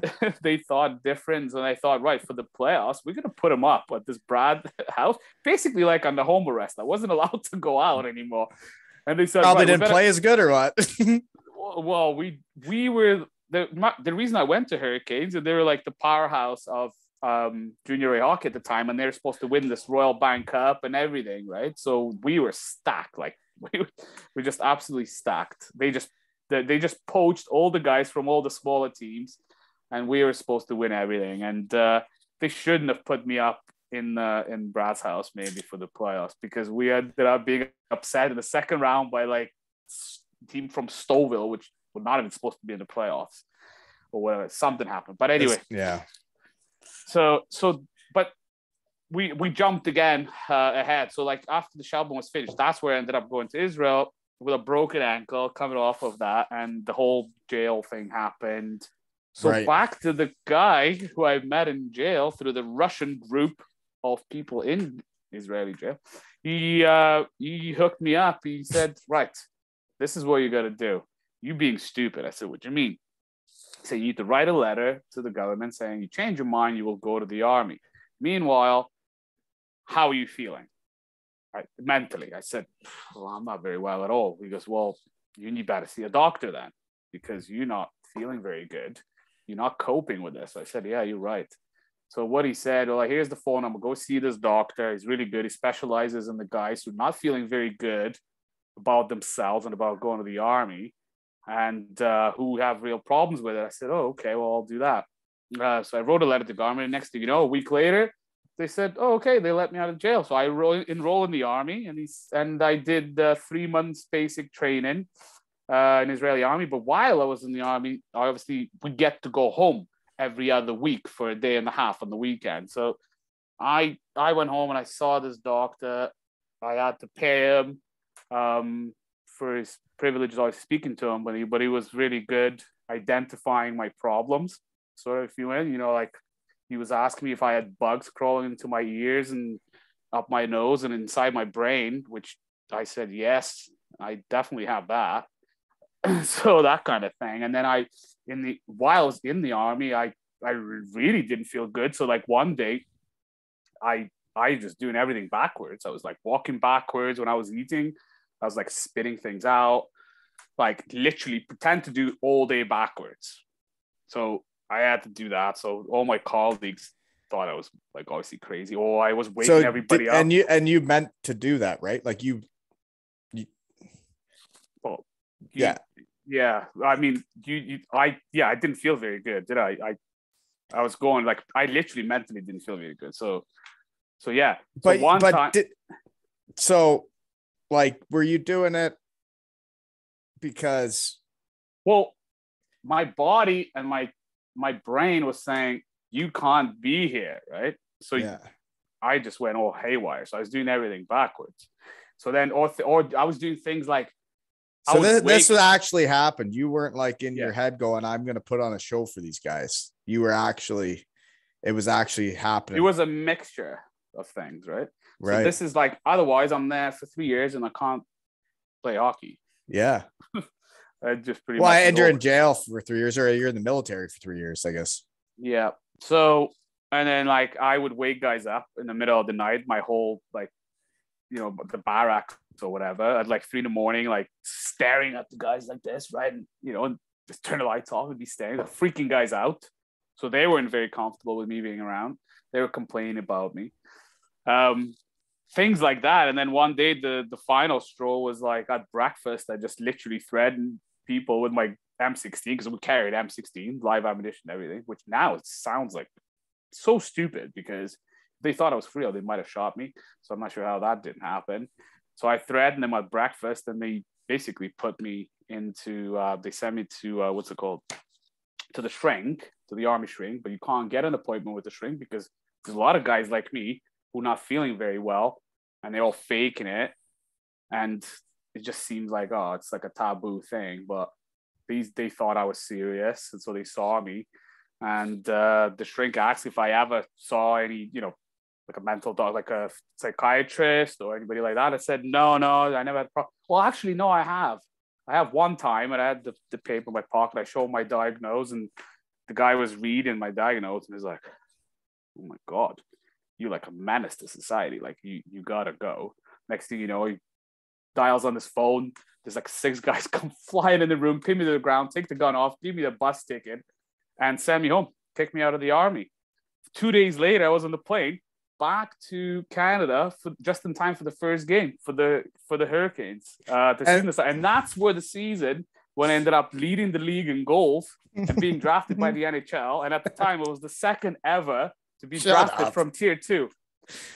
they thought different, and I thought, right, for the playoffs, we're going to put him up at this Brad house, basically like under home arrest. I wasn't allowed to go out anymore. And they said, they didn't play as good or what? Well, we were, the reason I went to Hurricanes, and they were like the powerhouse of junior A hockey at the time, and they were supposed to win this Royal Bank Cup and everything, right? So we were stacked, like we were just absolutely stacked. They just poached all the guys from all the smaller teams, and we were supposed to win everything. And they shouldn't have put me up in Brad's house maybe for the playoffs, because we ended up being upset in the second round by like a team from Stouffville, which were not even supposed to be in the playoffs or whatever. Something happened, but anyway. Yeah. So, but we jumped again ahead. So like after the Shelburne was finished, that's where I ended up going to Israel with a broken ankle coming off of that, and the whole jail thing happened. So Back to the guy who I met in jail through the Russian group of people in Israeli jail. He hooked me up. He said, right, this is what you got to do. You being stupid. I said, what do you mean? He said, you need to write a letter to the government saying you change your mind, you will go to the army. Meanwhile, how are you feeling? Mentally. I said, well, I'm not very well at all. He goes, well, you need better see a doctor then. because you're not feeling very good. You're not coping with this. I said, yeah, you're right. So what he said, well, here's the phone number. Go see this doctor. He's really good. He specializes in the guys who are not feeling very good about themselves and about going to the army and who have real problems with it. I said, oh, okay, well, I'll do that. So I wrote a letter to the army. Next thing you know, a week later, they said, oh, okay, they let me out of jail. So I enrolled in the army and I did 3 months basic training in Israeli army. But while I was in the army, obviously we get to go home every other week for a day and a half on the weekend. So I went home and I saw this doctor. I had to pay him for his privileges. I was speaking to him, but he was really good identifying my problems. Sort of, if you win, like he was asking me if I had bugs crawling into my ears and up my nose and inside my brain, which I said, yes, I definitely have that. So that kind of thing. And then while I was in the army, I really didn't feel good. So like one day I just doing everything backwards. I was like walking backwards when I was eating. I was like spitting things out, like literally pretend to do all day backwards. So I had to do that. So all my colleagues thought I was like obviously crazy. Oh, I was waking everybody up. And you meant to do that, right? Like yeah. I mean, I didn't feel very good, did I? I was going like I literally mentally didn't feel very good. So yeah. So like, were you doing it because? Well, my body and my brain was saying you can't be here, right? So yeah. I just went all haywire. So I was doing everything backwards. So then, or I was doing things like. So this actually happened. You weren't like in your head going, I'm going to put on a show for these guys. It was actually happening. It was a mixture of things, right? Right. So this is like, otherwise I'm there for 3 years and I can't play hockey. Yeah. Just pretty much. And you're in jail for 3 years, or you're in the military for 3 years, I guess. Yeah. So, and then like I would wake guys up in the middle of the night, my whole like, the barracks or whatever at like 3 a.m, like staring at the guys like this, right? And just turn the lights off and be staring, freaking guys out. So they weren't very comfortable with me being around. They were complaining about me. Things like that. And then one day the final straw was like at breakfast, I just literally threatened people with my M16, because we carried M16, live ammunition, everything, which now it sounds like so stupid because they thought I was for real. They might have shot me. So I'm not sure how that didn't happen. So I threatened them at breakfast and they basically put me into, they sent me to, to the shrink, to the army shrink, but you can't get an appointment with the shrink because there's a lot of guys like me who are not feeling very well and they're all faking it. And it just seems like, oh, it's like a taboo thing, but they thought I was serious. And so they saw me. And the shrink asked if I ever saw any, like a mental doctor, like a psychiatrist or anybody like that. I said, no, I never had a problem. Well, actually, no, I have. I have one time and I had the paper in my pocket. I showed my diagnose and the guy was reading my diagnose and he's like, oh my God, you're like a menace to society. Like you gotta go. Next thing you know, he dials on his phone. There's like 6 guys come flying in the room, pin me to the ground, take the gun off, give me the bus ticket and send me home, kick me out of the army. 2 days later, I was on the plane back to Canada just in time for the first game for the Hurricanes. And that's where the season when I ended up leading the league in goals and being drafted by the NHL. And at the time, it was the second ever to be drafted from Tier 2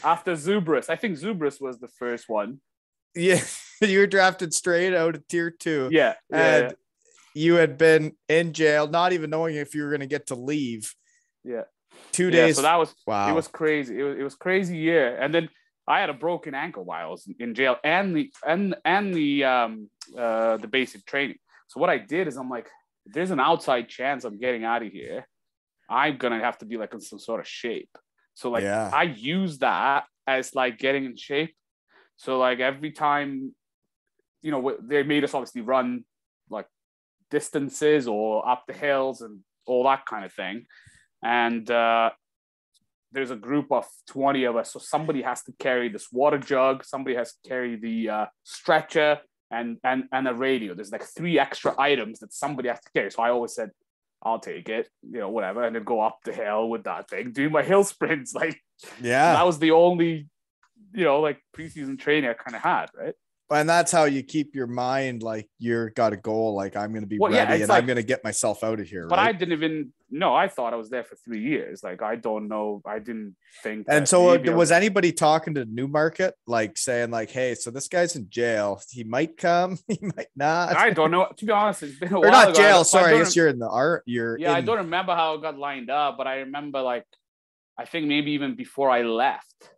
after Zubris. I think Zubris was the first one. Yeah, you were drafted straight out of Tier 2. Yeah. And you had been in jail, not even knowing if you were going to get to leave. Yeah. 2 days. So that was, wow. It was crazy. It was crazy year. And then I had a broken ankle while I was in jail and the basic training. So what I did is I'm like, if there's an outside chance I'm getting out of here, I'm going to have to be like in some sort of shape. So like, I use that as like getting in shape. So like every time, they made us obviously run like distances or up the hills and all that kind of thing. And there's a group of 20 of us. So somebody has to carry this water jug. Somebody has to carry the stretcher. and a radio. There's like 3 extra items that somebody has to carry. So I always said, I'll take it, whatever, and then go up the hill with that thing, do my hill sprints. Like, that was the only, like preseason training I kind of had, right? And that's how you keep your mind like you're got a goal, like I'm going to be ready and I'm going to get myself out of here. But right? I didn't even know. I thought I was there for 3 years. Like, I don't know. I didn't think. And so was anybody talking to Newmarket, like saying like, hey, so this guy's in jail. He might come. He might not. I don't know. To be honest, it's been a or while not ago. jail. Sorry. I guess you're in the art. I don't remember how it got lined up, but I remember like, I think maybe even before I left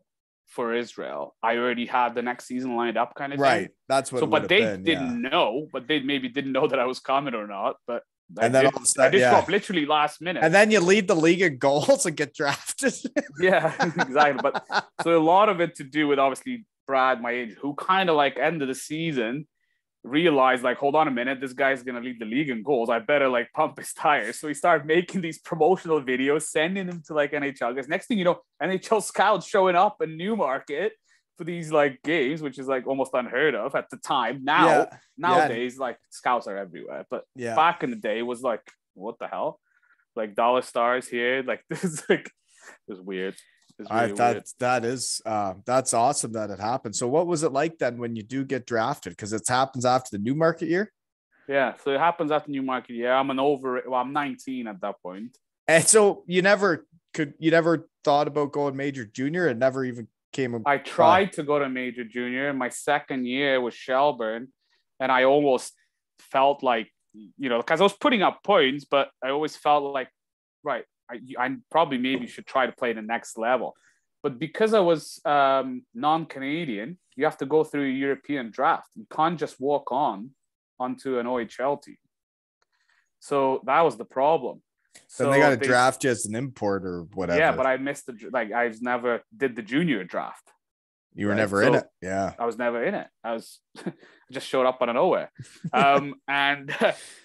for Israel, I already had the next season lined up, kind of right. thing. That's what. So, but they didn't know, but they maybe didn't know that I was coming or not. But I did show up literally last minute. And then you lead the league in goals and get drafted. Yeah, exactly. But so a lot of it to do with obviously Brad, my agent, who kind of like ended the season, realized like, hold on a minute, this guy's gonna lead the league in goals. I better like pump his tires. So he started making these promotional videos, sending them to like NHL guys. Next thing you know, NHL scouts showing up in Newmarket for these like games, which is like almost unheard of at the time. Nowadays, like scouts are everywhere. But back in the day, it was like, what the hell? Like dollar stars here. Like this is like, it was weird. Really that's awesome that it happened. So what was it like then when you do get drafted? Because it happens after the Newmarket year. Yeah, so it happens after Newmarket year. I'm 19 at that point. And so you never thought about going major junior? It never even came. I tried to go to major junior. My second year was Shelburne, and I almost felt like, because I was putting up points, but I always felt like, right, I probably maybe should try to play the next level. But because I was non-Canadian, you have to go through a European draft. You can't just walk onto an OHL team. So that was the problem. So they got to draft you as an import or whatever. Yeah, but I missed I never did the junior draft. You were never in it. Yeah. I was never in it. I just showed up out of nowhere. And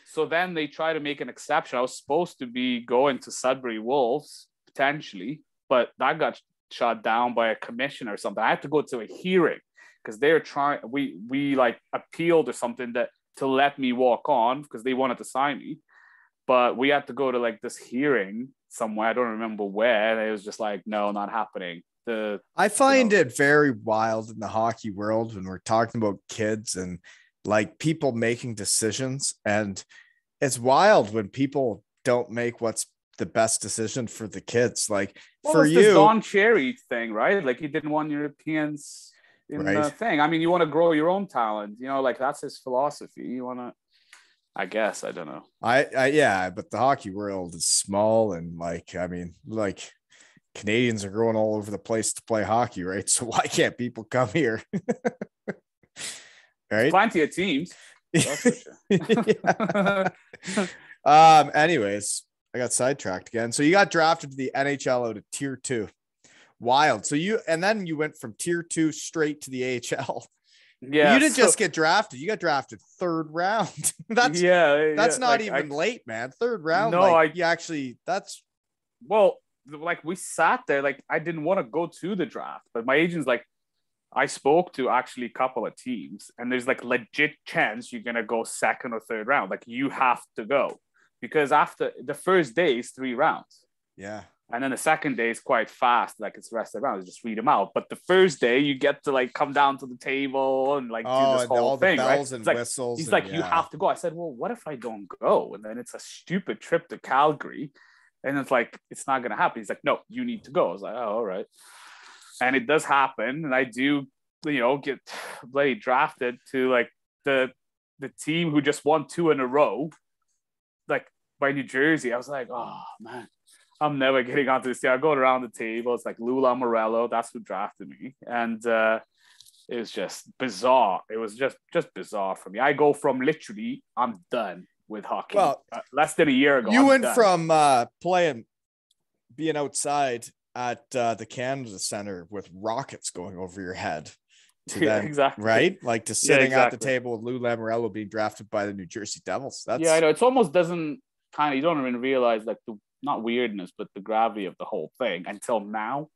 so then they try to make an exception. I was supposed to be going to Sudbury Wolves potentially, but that got shot down by a commissioner or something. I had to go to a hearing because they were trying, we like appealed or something to let me walk on because they wanted to sign me. But we had to go to like this hearing somewhere. I don't remember where. And it was just like, no, not happening. I find it very wild in the hockey world when we're talking about kids and like people making decisions. And it's wild when people don't make what's the best decision for the kids. Like for you, this Don Cherry thing, right? Like he didn't want Europeans in the thing. I mean, you want to grow your own talent, like that's his philosophy. You want to, I guess, I don't know. But the hockey world is small and Canadians are going all over the place to play hockey, right? So why can't people come here? Right? There's plenty of teams. That's for sure. Anyways, I got sidetracked again. So you got drafted to the NHL out of tier 2. Wild. So then you went from tier 2 straight to the AHL. Yeah, you didn't just get drafted. You got drafted 3rd round. That's not even late, man. 3rd round. No, like we sat there, like I didn't want to go to the draft, but my agent's like, I spoke to actually a couple of teams and there's like legit chance you're going to go 2nd or 3rd round. Like you have to go because after the first day is 3 rounds. Yeah. And then the second day is quite fast. Like it's the rest of the round, just read them out. But the first day you get to like come down to the table and like do this whole thing, right? And whistles. He's like, you have to go. I said, well, what if I don't go? And then it's a stupid trip to Calgary. And it's like, it's not going to happen. He's like, no, you need to go. I was like, oh, all right. And it does happen. And I do, get bloody drafted to like the team who just won 2 in a row, like by New Jersey. I was like, oh, man, I'm never getting onto this team. I go around the table. It's like Lou Lamoriello. That's who drafted me. And it was just bizarre. It was just bizarre for me. I go from literally, I'm done with hockey. Well, less than a year ago. You went from being outside at the Canada Center with rockets going over your head to then, exactly. Right? Like to sitting at the table with Lou Lamoriello being drafted by the New Jersey Devils. I know. It's almost doesn't you don't even realize like the not weirdness, but the gravity of the whole thing until now.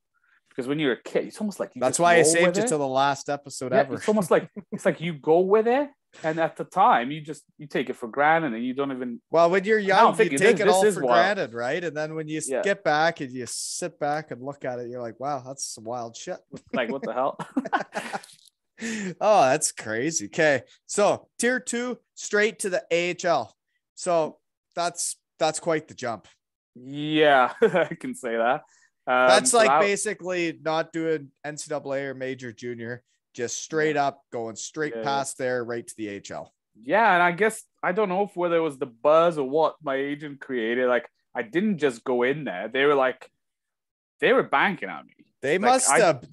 Because when you're a kid, it's almost like that's why I saved you till the last episode ever. It's almost like it's like you go with it And at the time, you take it for granted, and you don't even. Well, when you're young, you take it all for wild. granted, right? And then when you get back and you sit back and look at it, you're like, wow, that's some wild shit. Like, what the hell? Oh, that's crazy. Okay, so tier 2 straight to the AHL. So that's quite the jump. Yeah, I can say that. That's like basically not doing NCAA or major junior, just straight up going straight past there, right to the AHL. Yeah, and I guess I don't know whether it was the buzz or what my agent created. Like, I didn't just go in there. They were banking on me. They must have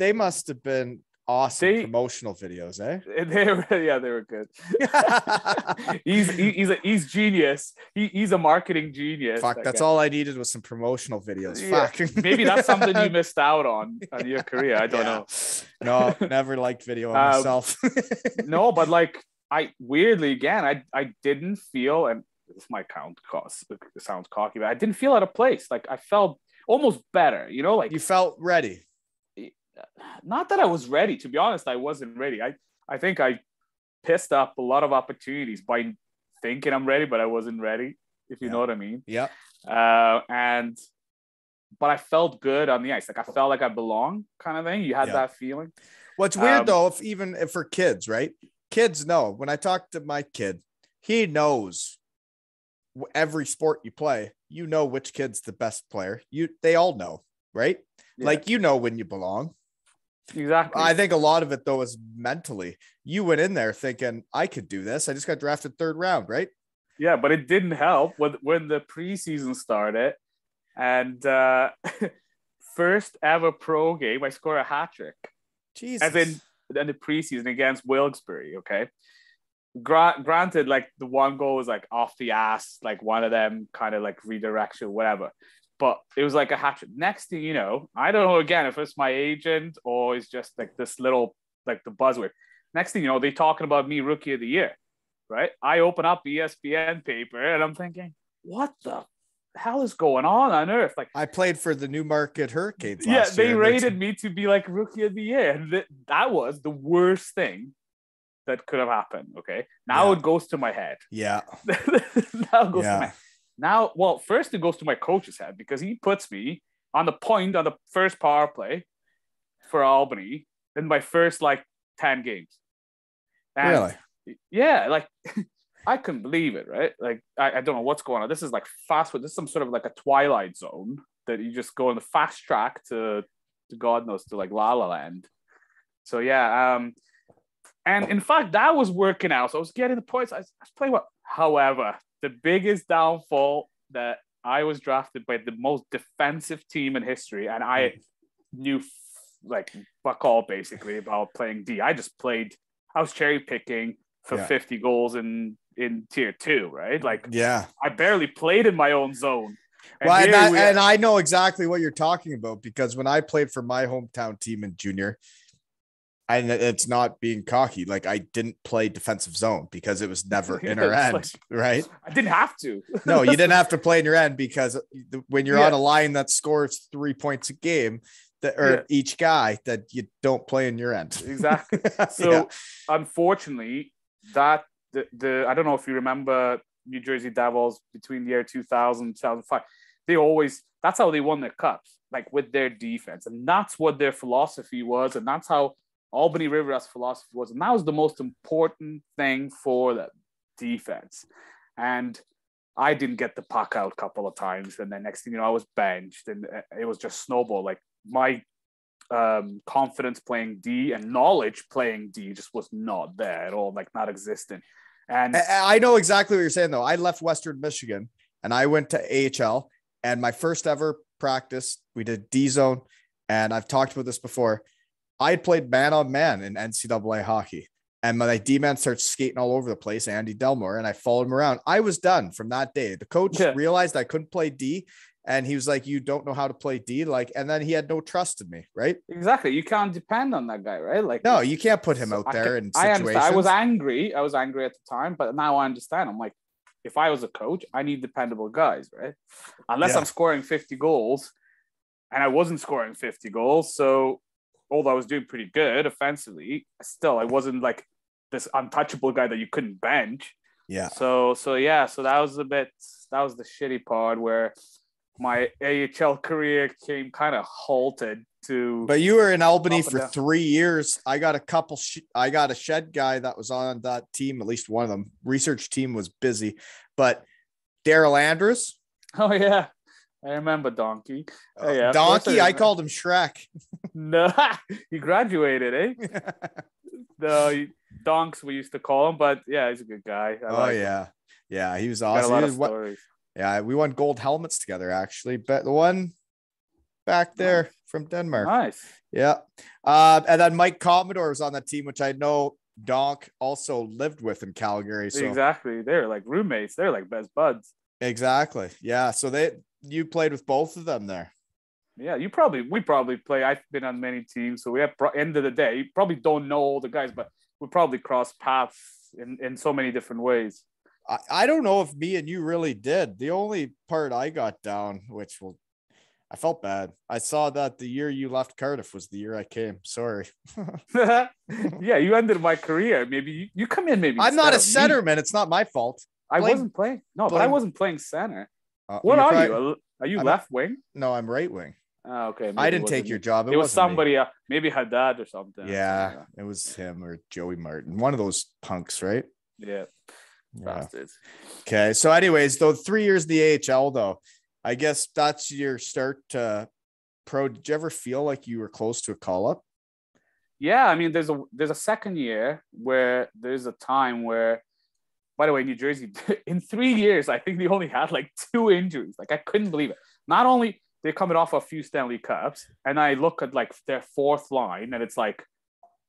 been awesome promotional videos, eh? They were good. he's genius. He's a marketing genius. Fuck, that's all I needed was some promotional videos. Yeah. Fuck. Maybe that's something you missed out on your career. I don't know. No, never liked video of myself. No, but like I weirdly again, I didn't feel, and this might it sounds cocky, but I didn't feel out of place. Like I felt almost better, you know, like you felt ready. Not that I was ready, to be honest. I wasn't ready. I think I pissed up a lot of opportunities by thinking I'm ready, but I wasn't ready, if you know what I mean. Yeah. But I felt good on the ice. Like I felt like I belong, kind of thing. You had that feeling. What's weird though, if for kids, right? Kids know. When I talk to my kid, he knows every sport you play. You know which kid's the best player. They all know, right? Yeah. Like you know when you belong. Exactly. I think a lot of it though is mentally. You went in there thinking I could do this. I just got drafted 3rd round, right? Yeah, but it didn't help when the preseason started, and first ever pro game, I scored a hat trick. Jesus. As in the preseason against Wilkes-Barre. Okay. Granted, like the one goal was like off the ass, like one of them kind of like redirection, whatever. But it was like a hat trick. Next thing you know, I don't know again if it's my agent or it's just like this little like the buzzword. Next thing you know, they're talking about me rookie of the year, right? I open up the ESPN paper and I'm thinking, what the hell is going on earth? Like I played for the Newmarket Hurricanes. Yeah, they rated me to be like rookie of the year, and that was the worst thing that could have happened. Okay, now it goes to my head. Yeah, now it goes to my. Now, well, first it goes to my coach's head because he puts me on the point on the first power play for Albany in my first like 10 games. And really? Yeah, like I couldn't believe it, right? Like I don't know what's going on. This is like fast food. This is some sort of like a Twilight Zone that you just go on the fast track to God knows, to like La La Land. So yeah, and in fact that was working out. So I was getting the points. I was playing well. However, the biggest downfall that I was drafted by the most defensive team in history, and I knew like fuck all basically about playing D. I was cherry picking for 50 goals in tier 2, right? Like I barely played in my own zone. And I know exactly what you're talking about because when I played for my hometown team in junior, and it's not being cocky, like I didn't play defensive zone because it was never in our end, like, right? I didn't have to. No, you didn't have to play in your end because when you're on a line that scores 3 points a game, each guy, that you don't play in your end. Exactly. So unfortunately, that the I don't know if you remember New Jersey Devils between the year 2000 2005. That's how they won their cups, like with their defense, and that's what their philosophy was, and that's how Albany River's philosophy was, and that was the most important thing for the defense. And I didn't get the puck out a couple of times, and then next thing you know, I was benched, and it was just snowball. Like my confidence playing D and knowledge playing D just was not there at all, like not existent. And I know exactly what you're saying, though. I left Western Michigan and I went to AHL, and my first ever practice, we did D zone, and I've talked about this before. I had played man on man in NCAA hockey, and my D-man starts skating all over the place, Andy Delmore, and I followed him around. I was done from that day. The coach realized I couldn't play D, and he was like, you don't know how to play D. Like, and then he had no trust in me, right? Exactly. You can't depend on that guy, right? Like, no, you can't put him out there in situations. I was angry at the time, but now I understand. I'm like, if I was a coach, I need dependable guys, right? Unless I'm scoring 50 goals, and I wasn't scoring 50 goals. So although I was doing pretty good offensively, still, I wasn't like this untouchable guy that you couldn't bench. Yeah. So that was the shitty part where my AHL career came kind of halted to. But you were in Albany for 3 years. I got a shed guy that was on that team. At least one of them. Research team was busy, but Daryl Andrews. Oh yeah, I remember Donkey. Oh yeah, Donkey. I called him Shrek. No, he graduated, eh? The Donks we used to call him, but yeah, he's a good guy. Yeah, he was awesome. Got a lot of stories. Yeah, we won gold helmets together, actually. But the one back there from Denmark. Nice. Yeah. And then Mike Commodore was on that team, which I know Donk also lived with in Calgary. So exactly. They're like roommates. They're like best buds. Exactly. Yeah. So you played with both of them there. Yeah, we probably play. I've been on many teams. So we have end of the day, you probably don't know all the guys, but we probably cross paths in so many different ways. I don't know if me and you really did. The only part I got down, I felt bad. I saw that the year you left Cardiff was the year I came. Sorry. Yeah, you ended my career. Maybe you come in. Maybe I'm not a centerman. It's not my fault. I wasn't playing. No, but I wasn't playing center. What are you? Are you left wing? No, I'm right wing. Oh, okay. I didn't take your job. It was somebody, maybe Haddad or something. Yeah, it was him or Joey Martin. One of those punks, right? Yeah. Bastards. Okay. So anyways, though 3 years in the AHL, though, I guess that's your start to pro. Did you ever feel like you were close to a call up? Yeah. I mean, there's a second year where there's a time where, by the way, New Jersey, in 3 years, I think they only had like 2 injuries. Like, I couldn't believe it. Not only they're coming off a few Stanley Cups, and I look at like their fourth line, and it's like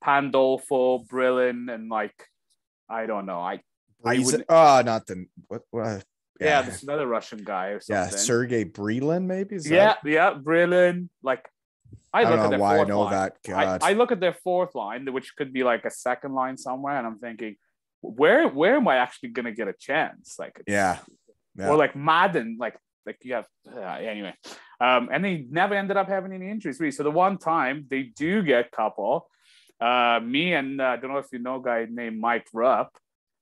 Pandolfo, Brillin, and like, I don't know. Not the what? Yeah, there's another Russian guy or something. Yeah, Sergei Brylin, maybe. Yeah, Brillin. Like, I look at their why fourth I know line. that. God, I look at their fourth line, which could be like a second line somewhere, and I'm thinking, where am I actually gonna get a chance? Like, yeah. Or like Madden, like you have anyway. And they never ended up having any injuries, really. So the one time they do get a couple, me and I don't know if you know a guy named Mike Rupp.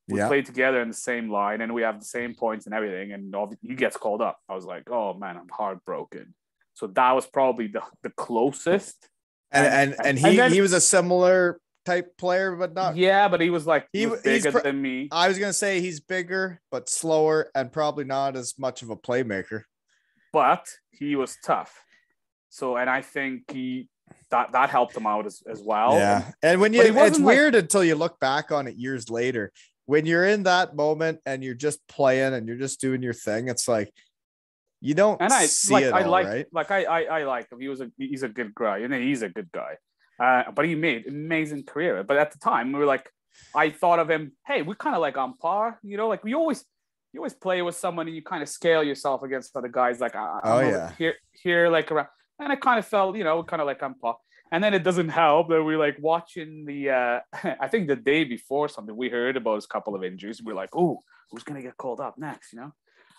We played together in the same line, and we have the same points and everything. And he gets called up. I was like, oh man, I'm heartbroken. So that was probably the closest. And he was a similar type player, but not. Yeah, but he was like he's bigger than me. I was gonna say he's bigger, but slower, and probably not as much of a playmaker. But he was tough. So, and I think that helped him out as well. Yeah, and when it's weird until you look back on it years later. When you're in that moment and you're just playing and you're just doing your thing, it's like you don't see it all, right? Like I like him. He's a good guy, and he's a good guy. But he made an amazing career. But at the time, we were like, I thought of him. Hey, we're kind of like on par, you know. Like you always play with someone and you kind of scale yourself against other guys. Like here, like around, and I kind of felt, kind of like on par. And then it doesn't help that we're like watching I think the day before something, we heard about a couple of injuries. We're like, oh, who's going to get called up next,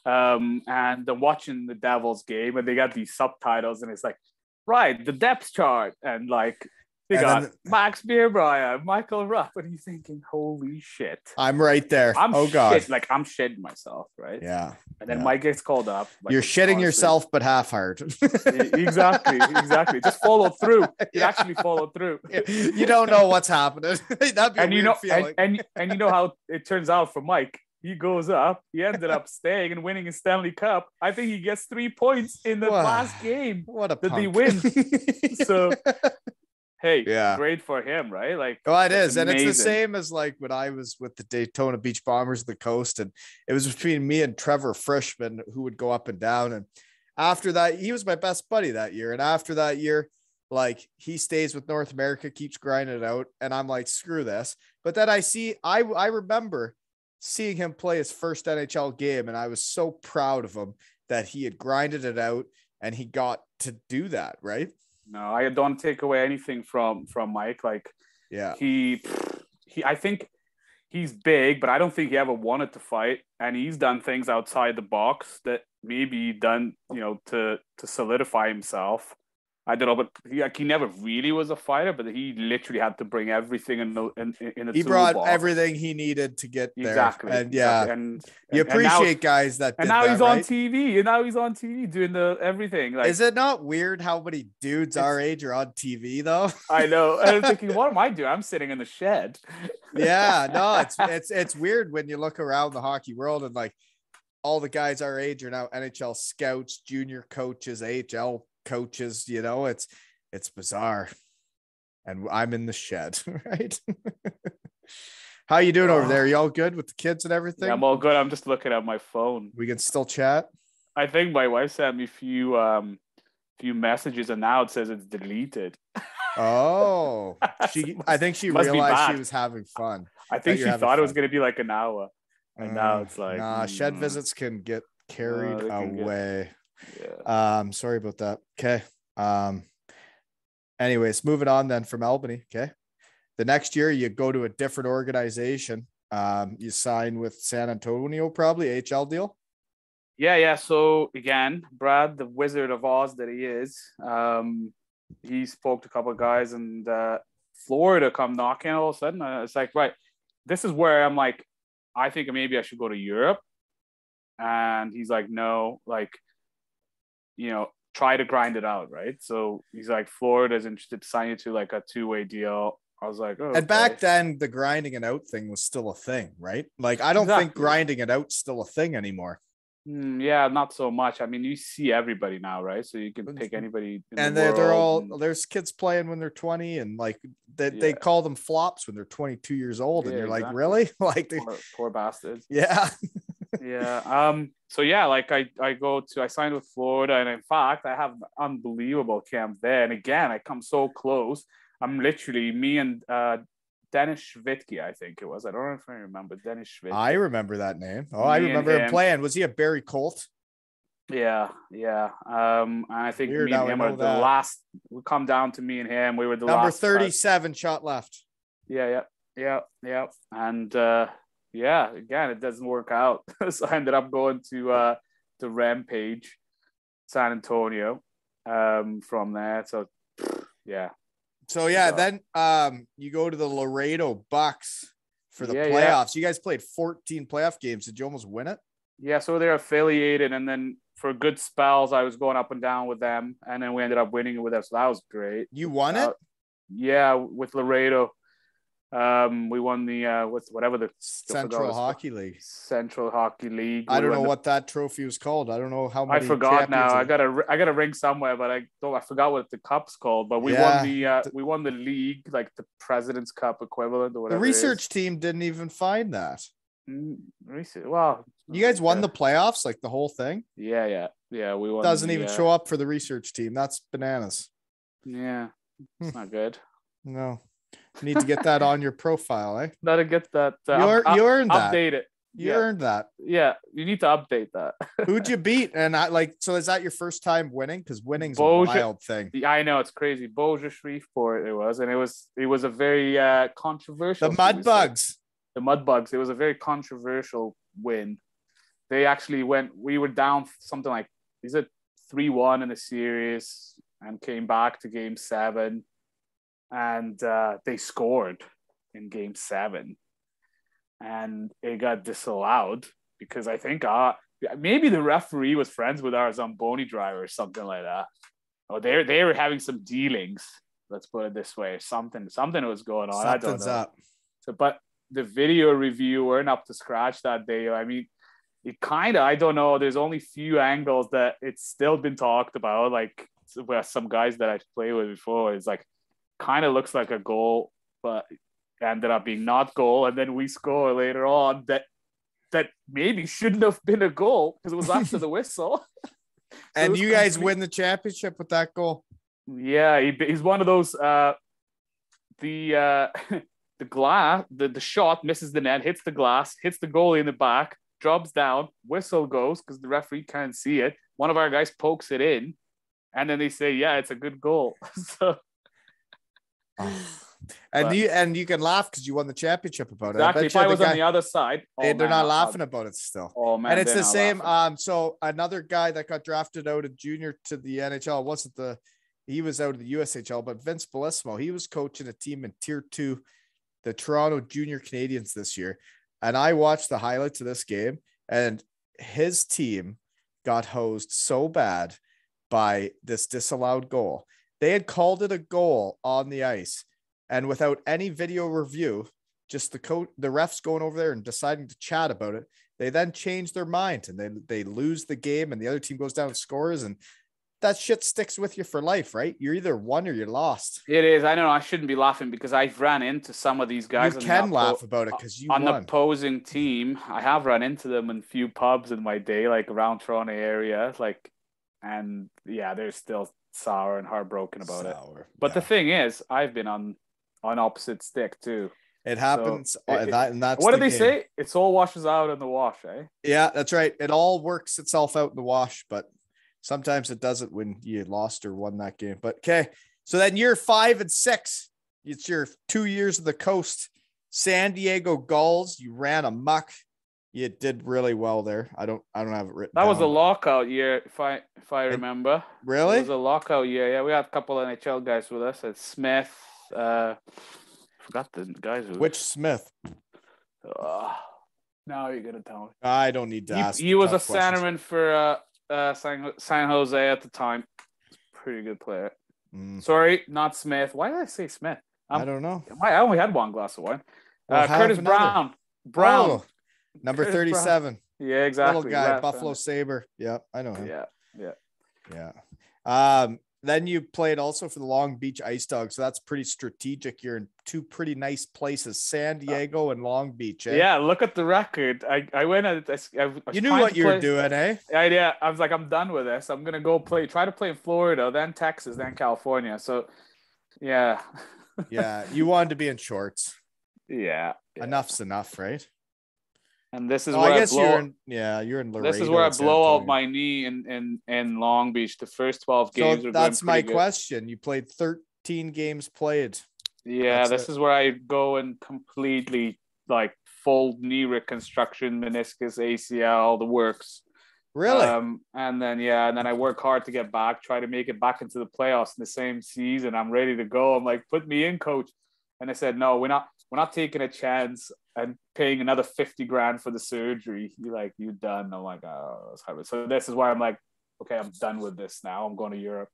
And then watching the Devils game, and they got these subtitles, and it's like, right, the depth chart. And like, they got Max Birbraer, Michael Rupp, and you're thinking, holy shit. I'm right there. God. Like, I'm shitting myself, right? Yeah. And then Mike gets called up. Like, you're shitting yourself, but half hard. Exactly. Just follow through. You actually follow through. You don't know what's happening. That'd be a weird feeling. And you know how it turns out for Mike. He goes up. He ended up staying and winning a Stanley Cup. I think he gets 3 points in the last game that they win. So, hey, great for him, right? Like, it is. And it's the same as like when I was with the Daytona Beach Bombers of the Coast, and it was between me and Trevor Frischman who would go up and down. And after that, he was my best buddy that year. And after that year, like, he stays with North America, keeps grinding it out. And I'm like, screw this. But then I remember seeing him play his first NHL game, and I was so proud of him that he had grinded it out and he got to do that, right? No, I don't take away anything from Mike. Like, I think he's big, but I don't think he ever wanted to fight, and he's done things outside the box that maybe done, to solidify himself. I don't know, but he never really was a fighter, but he literally had to bring everything in the He brought everything he needed to get there. Exactly. And exactly. you appreciate guys that and did now that, he's right? on TV. And now he's on TV doing the everything. Like, is it not weird how many dudes our age are on TV though? I know. And I'm thinking, what am I doing? I'm sitting in the shed. Yeah, no, it's weird when you look around the hockey world and like all the guys our age are now NHL scouts, junior coaches, AHL coaches, you know, it's bizarre. And I'm in the shed, right? How you doing over there? You all good with the kids and everything? Yeah, I'm all good. I'm just looking at my phone. We can still chat. I think my wife sent me a few messages and now it says it's deleted. Oh, I think she realized she was having fun. I think she thought it was going to be like an hour. And now it's like, shed visits can get carried away. Sorry about that. Okay. Anyways, moving on then from Albany. Okay. The next year you go to a different organization. You sign with San Antonio, probably HL deal. Yeah. So again, Brad, the Wizard of Oz that he is, he spoke to a couple of guys and Florida come knocking all of a sudden. It's like, right, this is where I'm like, I think maybe I should go to Europe. And he's like, no, like, you know, try to grind it out, right? So he's like, Florida's interested to sign you to like a 2-way deal. I was like, oh. And back then, the grinding it out thing was still a thing, right? Like, I don't think grinding it out's still a thing anymore. Yeah, not so much. I mean, you see everybody now, right? So you can pick anybody. And they're all, there's kids playing when they're 20 and like they call them flops when they're 22 years old. And you're like, really? Like, poor bastards. Yeah. Yeah. So yeah, like I signed with Florida, and in fact I have an unbelievable camp there. And again, I come so close. I'm literally me and Dennis Schwitke, I think it was. I don't know if I remember Dennis Schwitke. I remember that name. Oh, I remember him playing. Was he a Barry Colt? Yeah. And I think me and him are the last. We come down to me and him. We were the number last 37 shot left. Yeah. And again, it doesn't work out. So I ended up going to Rampage, San Antonio, from there. So yeah. So yeah, then you go to the Laredo Bucks for the playoffs. You guys played 14 playoff games. Did you almost win it? Yeah, so they're affiliated, and then for good spells, I was going up and down with them, and then we ended up winning it with them. So that was great. You won it? Yeah, with Laredo. We won the the Central Hockey League. Central Hockey League. I don't know what that trophy was called. I don't know how many. I forgot now. I got a ring somewhere, but I forgot what the cup's called. But we won the league, like the President's Cup equivalent or whatever. The research team didn't even find that. Well, you guys won the playoffs, like the whole thing. Yeah. We won. Doesn't even show up for the research team. That's bananas. Yeah, it's not good. No. Need to get that on your profile, eh? Gotta get that. You earned that. Update it. You earned that. Yeah, you need to update that. Who'd you beat? And so is that your first time winning? Because winning's a wild thing. I know, it's crazy. Boja Shreveport it was, and it was a very controversial. The Mudbugs. The Mudbugs. It was a very controversial win. They actually we were down something like 3-1 in the series and came back to game 7. And they scored in game 7, and it got disallowed because I think maybe the referee was friends with our Zamboni driver or something like that. Oh, they were having some dealings. Let's put it this way. Something was going on. I don't know. Up. So, but the video review weren't up to scratch that day. I mean, it kind of, I don't know. There's only few angles that it's still been talked about. Like with some guys that I played with before, it's like, kind of looks like a goal, but ended up being not goal. And then we score later on that maybe shouldn't have been a goal because it was after the whistle. And you guys win the championship with that goal. Yeah, he's one of those. The glass, the shot misses the net, hits the glass, hits the goalie in the back, drops down, whistle goes because the referee can't see it. One of our guys pokes it in, and then they say, "Yeah, it's a good goal." So. And you can laugh because you won the championship about it. Exactly. If I was on the other side, they're not laughing about it still. Oh man, and it's the same. So another guy that got drafted out of junior to the NHL wasn't He was out of the USHL, but Vince Balesmo, he was coaching a team in Tier 2, the Toronto Junior Canadiens this year. And I watched the highlights of this game, and his team got hosed so bad by this disallowed goal. They had called it a goal on the ice, and without any video review, just the refs going over there and deciding to chat about it, they then change their mind and they lose the game, and the other team goes down and scores, and that shit sticks with you for life, right? You're either won or you're lost. It is. I know I shouldn't be laughing because I've ran into some of these guys. You can laugh about it because you on won. the opposing team. I have run into them in a few pubs in my day, like around Toronto area, and yeah, they're still sour and heartbroken about it. But the thing is, I've been on opposite stick too. It happens. And that's what do they say? It's all washes out in the wash, eh? Yeah, that's right. It all works itself out in the wash, but sometimes it doesn't when you lost or won that game. But okay, so then year 5 and 6, it's your 2 years of the coast. San Diego Gulls, you ran a muck. You did really well there. I don't have it written. That was a lockout year, if I remember. Really? It was a lockout year. Yeah, we had a couple of NHL guys with us. It's Smith. Forgot the guys. Which Smith? Now you're gonna tell me. I don't need to ask. He was a centerman for San Jose at the time. Pretty good player. Sorry, not Smith. Why did I say Smith? I don't know. I only had one glass of wine. Well, Curtis Brown. Oh, number Curtis 37. Brown. Yeah, exactly. Little guy, Buffalo Sabre. Yeah, I know him. Yeah. Then you played also for the Long Beach Ice Dogs. So that's pretty strategic. You're in 2 pretty nice places, San Diego and Long Beach. Eh? Yeah, look at the record. I went at it. You knew what you were doing, eh? Yeah, I was like, I'm done with this. I'm going to go try to play in Florida, then Texas, then California. So, yeah. Yeah, you wanted to be in shorts. Yeah. Enough's enough, right? And this is where I guess you're in Laredo. This is where I blow out my knee in Long Beach. The first 12 games. So that's my question. You played 13 games played. Yeah, this is where I go and completely full knee reconstruction, meniscus, ACL, the works. Really? And then I work hard to get back, try to make it back into the playoffs in the same season. I'm ready to go. I'm like, put me in, coach. And I said, no, we're not taking a chance and paying another $50,000 for the surgery. You done? I'm like, oh, that's hard. So this is why I'm like, okay, I'm done with this now. I'm going to Europe.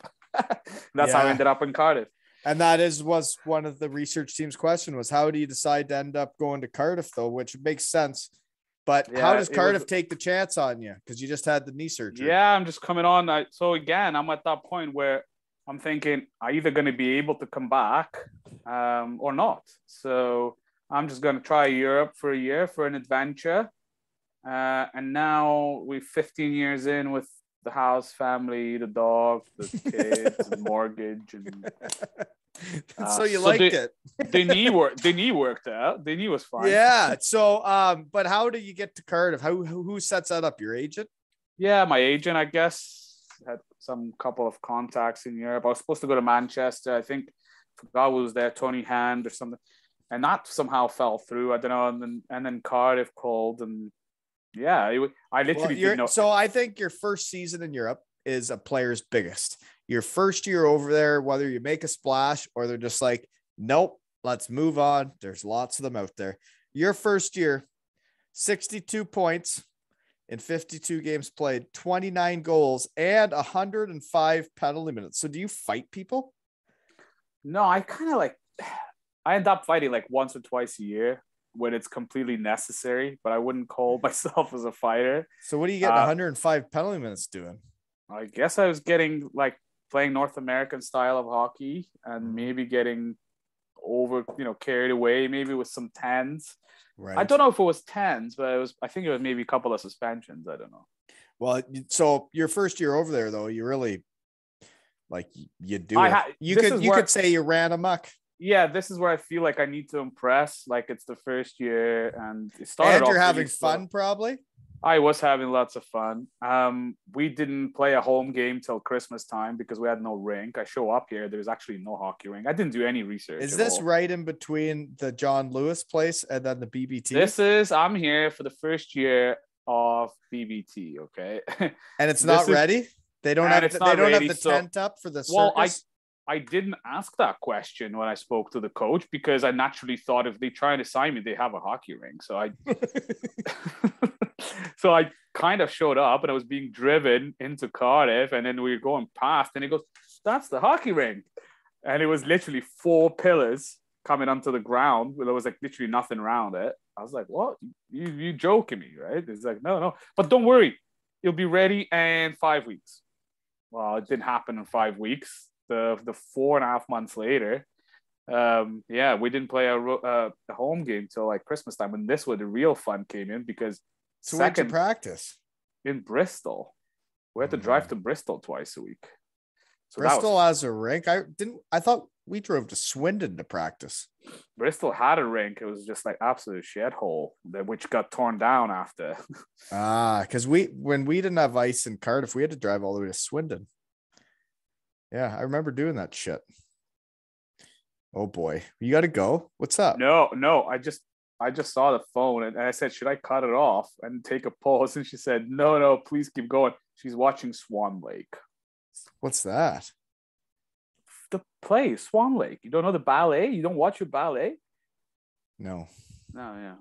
That's how I ended up in Cardiff. And that was one of the research team's question was, how do you decide to end up going to Cardiff though? Which makes sense. But how does Cardiff take the chance on you? Because you just had the knee surgery. Yeah, I'm just coming on. So again, I'm at that point where I'm thinking I'm either going to be able to come back or not. So I'm just going to try Europe for a year for an adventure. And now we're 15 years in with the house, family, the dog, the kids, the mortgage. And, so you liked it. The knee worked out. The knee was fine. Yeah. So, but how do you get to Cardiff? Who sets that up? Your agent? Yeah, my agent, I guess, had some couple of contacts in Europe. I was supposed to go to Manchester. I think forgot who was there, Tony Hand or something, and that somehow fell through. I don't know. And then Cardiff called, and yeah, I literally didn't know. So I think your first season in Europe is a player's biggest. Your first year over there, whether you make a splash or they're just like, nope, let's move on. There's lots of them out there. Your first year, 62 points in 52 games played, 29 goals, and 105 penalty minutes. So do you fight people? No, I end up fighting once or twice a year when it's completely necessary, but I wouldn't call myself as a fighter. So what are you getting 105 penalty minutes doing? I guess I was getting playing North American style of hockey and maybe getting over, carried away, maybe with some 10s. Right. I don't know if it was 10s, but I think it was maybe a couple of suspensions. I don't know. Well, so your first year over there though, you really you do it. You could say you ran amok. Yeah, this is where I feel like I need to impress. It's the first year and it started. And you're having fun, probably. I was having lots of fun. We didn't play a home game till Christmas time because we had no rink. I show up here. There's actually no hockey rink. I didn't do any research. Is this right in between the John Lewis place and then the BBT? I'm here for the first year of BBT. Okay. And it's not ready. They don't have the tent up for the circus. I didn't ask that question when I spoke to the coach because I naturally thought if they try and assign me, they have a hockey rink. So I, so I kind of showed up and I was being driven into Cardiff, and then we were going past, and he goes, "That's the hockey rink," and it was literally 4 pillars coming onto the ground. There was like literally nothing around it. I was like, "What? You joking me, right?" It's like, no, but don't worry, you'll be ready in 5 weeks. Well, it didn't happen in 5 weeks. The 4.5 months later, we didn't play a home game till like Christmas time, and this where the real fun came in because so where'd you practice? In Bristol. We had to drive to Bristol twice a week. So Bristol as a rink? I thought we drove to Swindon to practice. Bristol had a rink. It was just like absolute shithole, which got torn down after. Because when we didn't have ice in Cardiff, we had to drive all the way to Swindon. Yeah, I remember doing that shit. Oh boy, you got to go. What's up? No, I just saw the phone and I said, should I cut it off and take a pause? And she said, no, please keep going. She's watching Swan Lake. What's that? The play, Swan Lake. You don't know the ballet? You don't watch your ballet? No. No, yeah.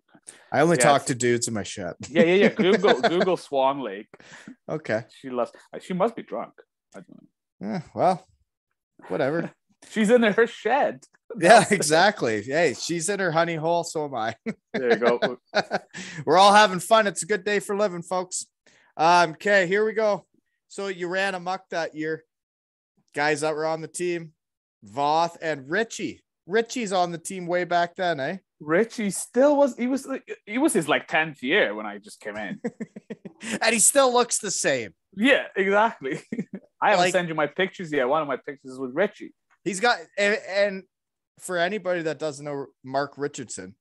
I only talk to dudes in my shed. Yeah. Google Swan Lake. Okay. She must be drunk. I don't know. Yeah, well, whatever. She's in her shed. Yeah, exactly. Hey, she's in her honey hole, so am I. There you go. We're all having fun. It's a good day for living, folks. Okay, here we go. So you ran amok that year. Guys that were on the team, Voth and Richie. Richie's on the team way back then, eh? Richie still was. He was his like 10th year when I just came in, and he still looks the same. Yeah, exactly. I haven't sent you my pictures yet. One of my pictures is with Richie. He's got, and for anybody that doesn't know Mark Richardson,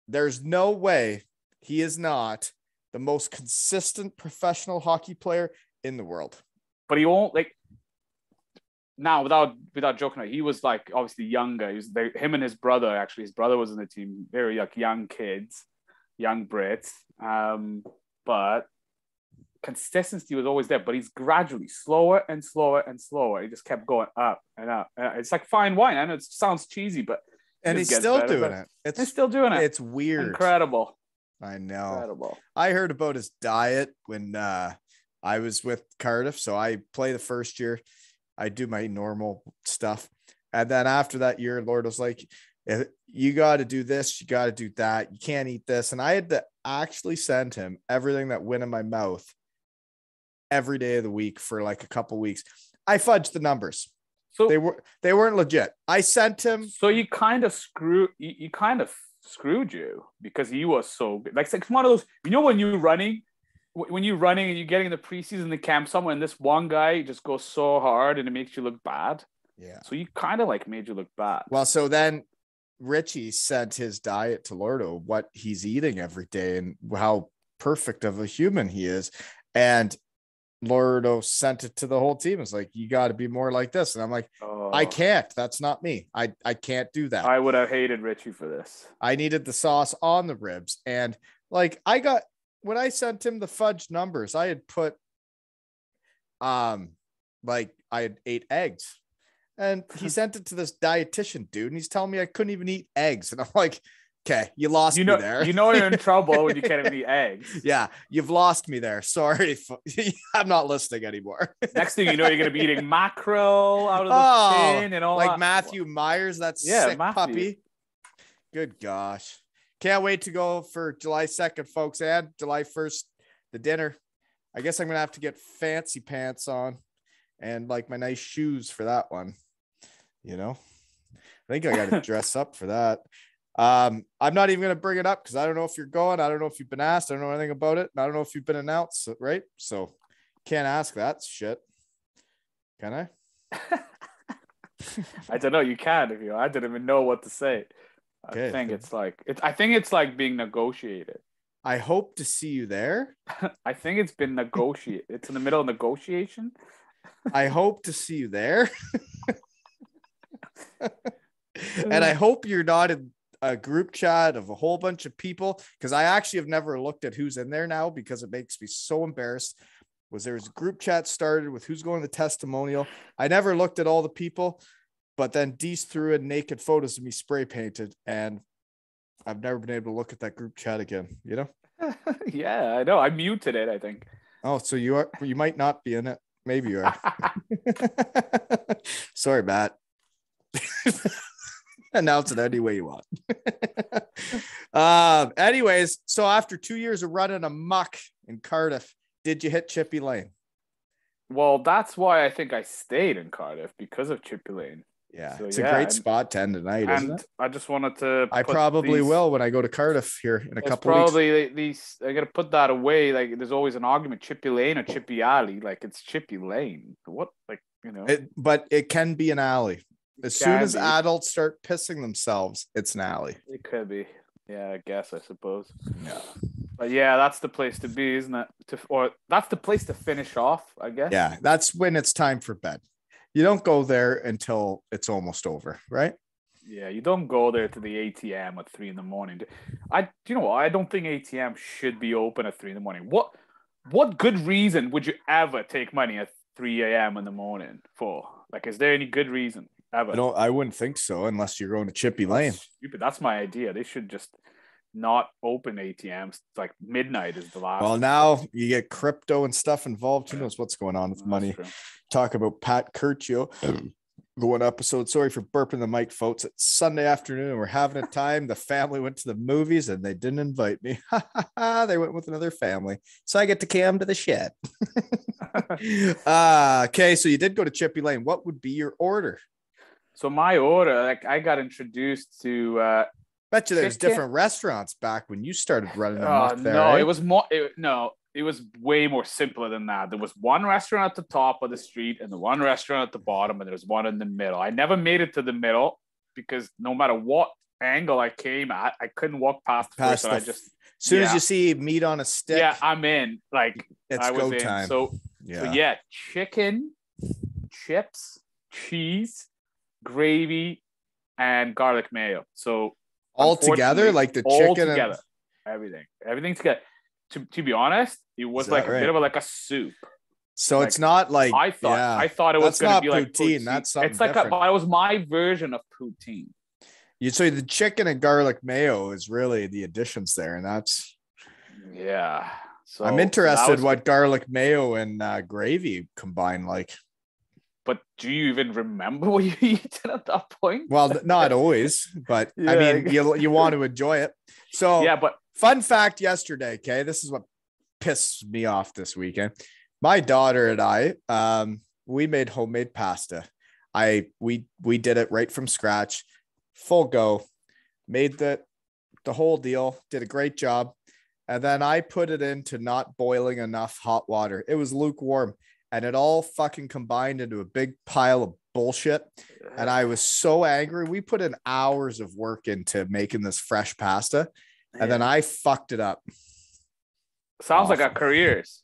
there's no way he is not the most consistent professional hockey player in the world. But he won't now without joking, he was like obviously younger. Him and his brother, actually, his brother was in the team. Very like young kids, young Brits. But consistency was always there, but he's gradually slower and slower and slower. He just kept going up and up. It's like fine wine. I know it sounds cheesy, but he's still doing it. He's still doing it. It's weird. Incredible. I know. Incredible. I heard about his diet when I was with Cardiff. So I play the first year. I do my normal stuff. And then after that year, Lord was like, you got to do this. You got to do that. You can't eat this. And I had to actually send him everything that went in my mouth every day of the week for like a couple weeks. I fudged the numbers. So they weren't legit. I sent him. So you kind of screwed you because he was so good. Like it's one of those, when you're running and you're getting in the preseason, the camp somewhere, and this one guy just goes so hard and it makes you look bad. Yeah. So you kind of like made you look bad. Well, so then Richie sent his diet to Lordo, what he's eating every day and how perfect of a human he is. And Lordo sent it to the whole team. It's like, you got to be more like this. And I'm like, I can't. That's not me. I can't do that. I would have hated Richie for this. I needed the sauce on the ribs. And like when I sent him the fudge numbers, I had put I had 8 eggs. And he sent it to this dietitian dude, and he's telling me I couldn't even eat eggs. And I'm like, okay, you lost me there. You know you're in trouble when you can't even eat eggs. Yeah, you've lost me there. Sorry. I'm not listening anymore. Next thing you know, you're going to be eating mackerel out of the tin and all like that. Matthew Myers, that sick puppy. Good gosh. Can't wait to go for July 2nd, folks, and July 1st, the dinner. I guess I'm going to have to get fancy pants on and like my nice shoes for that one. I think I got to dress up for that. I'm not even going to bring it up because I don't know if you're going. I don't know if you've been asked. I don't know anything about it. And I don't know if you've been announced, right? So can't ask that shit. Can I? I don't know. You can if you. I didn't even know what to say. Okay. I think it's like being negotiated. I hope to see you there. I think it's been negotiated. It's in the middle of negotiation. I hope to see you there. And I hope you're not in a group chat of a whole bunch of people, because I actually have never looked at who's in there now because it makes me so embarrassed. There's a group chat started with who's going to the testimonial. I never looked at all the people. But then Dees threw in naked photos of me spray painted, and I've never been able to look at that group chat again, you know? Yeah, I know. I muted it, I think. Oh, so you might not be in it. Maybe you are. Sorry, Matt. Announce it any way you want. Anyways, so after 2 years of running a muck in Cardiff, did you hit Chippy Lane? Well, that's why I think I stayed in Cardiff, because of Chippy Lane. Yeah, So, it's a great spot to end the night, isn't it? I just wanted to. I probably will when I go to Cardiff here in a couple weeks. Probably these. I got to put that away. Like, there's always an argument: Chippy Lane or Chippy Alley. Like, it's Chippy Lane. What, like, you know? But it can be an alley. As soon as adults start pissing themselves, it's an alley. It could be. Yeah, I guess, I suppose. Yeah. But yeah, that's the place to be, isn't it? Or that's the place to finish off, I guess. Yeah, that's when it's time for bed. You don't go there until it's almost over, right? Yeah, you don't go there to the ATM at 3 a.m. You know what? I don't think ATM should be open at 3 a.m. What good reason would you ever take money at 3 a.m. in the morning for? Like, is there any good reason ever? I wouldn't think so, unless you're going to Chippy Lane. Stupid. That's my idea. They should just not open ATMs. Like, midnight is the last. Well, now you get crypto and stuff involved. Who knows what's going on with money? True. Talk about Pat Curcio. The one episode. Sorry for burping the mic, folks. It's Sunday afternoon. We're having a time. The family went to the movies and they didn't invite me. They went with another family. So I get to cam to the shed. Okay, so you did go to Chippy Lane. What would be your order? So my order, like, I got introduced to bet you there's different restaurants back when you started running them there. No, right? it was more it was way more simpler than that. There was one restaurant at the top of the street and the one restaurant at the bottom, and there was one in the middle. I never made it to the middle because no matter what angle I came at, I couldn't walk past the first. As soon as you see meat on a stick, I'm in. Like, it's go time. So chicken, chips, cheese, gravy, and garlic mayo. So all together, like the chicken together, everything together. To be honest, it was like a bit of a soup. So it's not like I thought it was going to be like poutine. That's something it's like different. But it was my version of poutine. You say the chicken and garlic mayo is really the additions there, and that's So I'm interested what garlic mayo and gravy combine like. But do you even remember what you eaten at that point? Well, not always, but I mean, you want to enjoy it. So but fun fact yesterday, okay, this is what pissed me off this weekend. My daughter and I, we made homemade pasta. We did it right from scratch, full go, made the whole deal, did a great job. And then I put it into not boiling enough hot water. It was lukewarm. And it all fucking combined into a big pile of bullshit. And I was so angry. We put in hours of work into making this fresh pasta. And then I fucked it up. Sounds like our careers.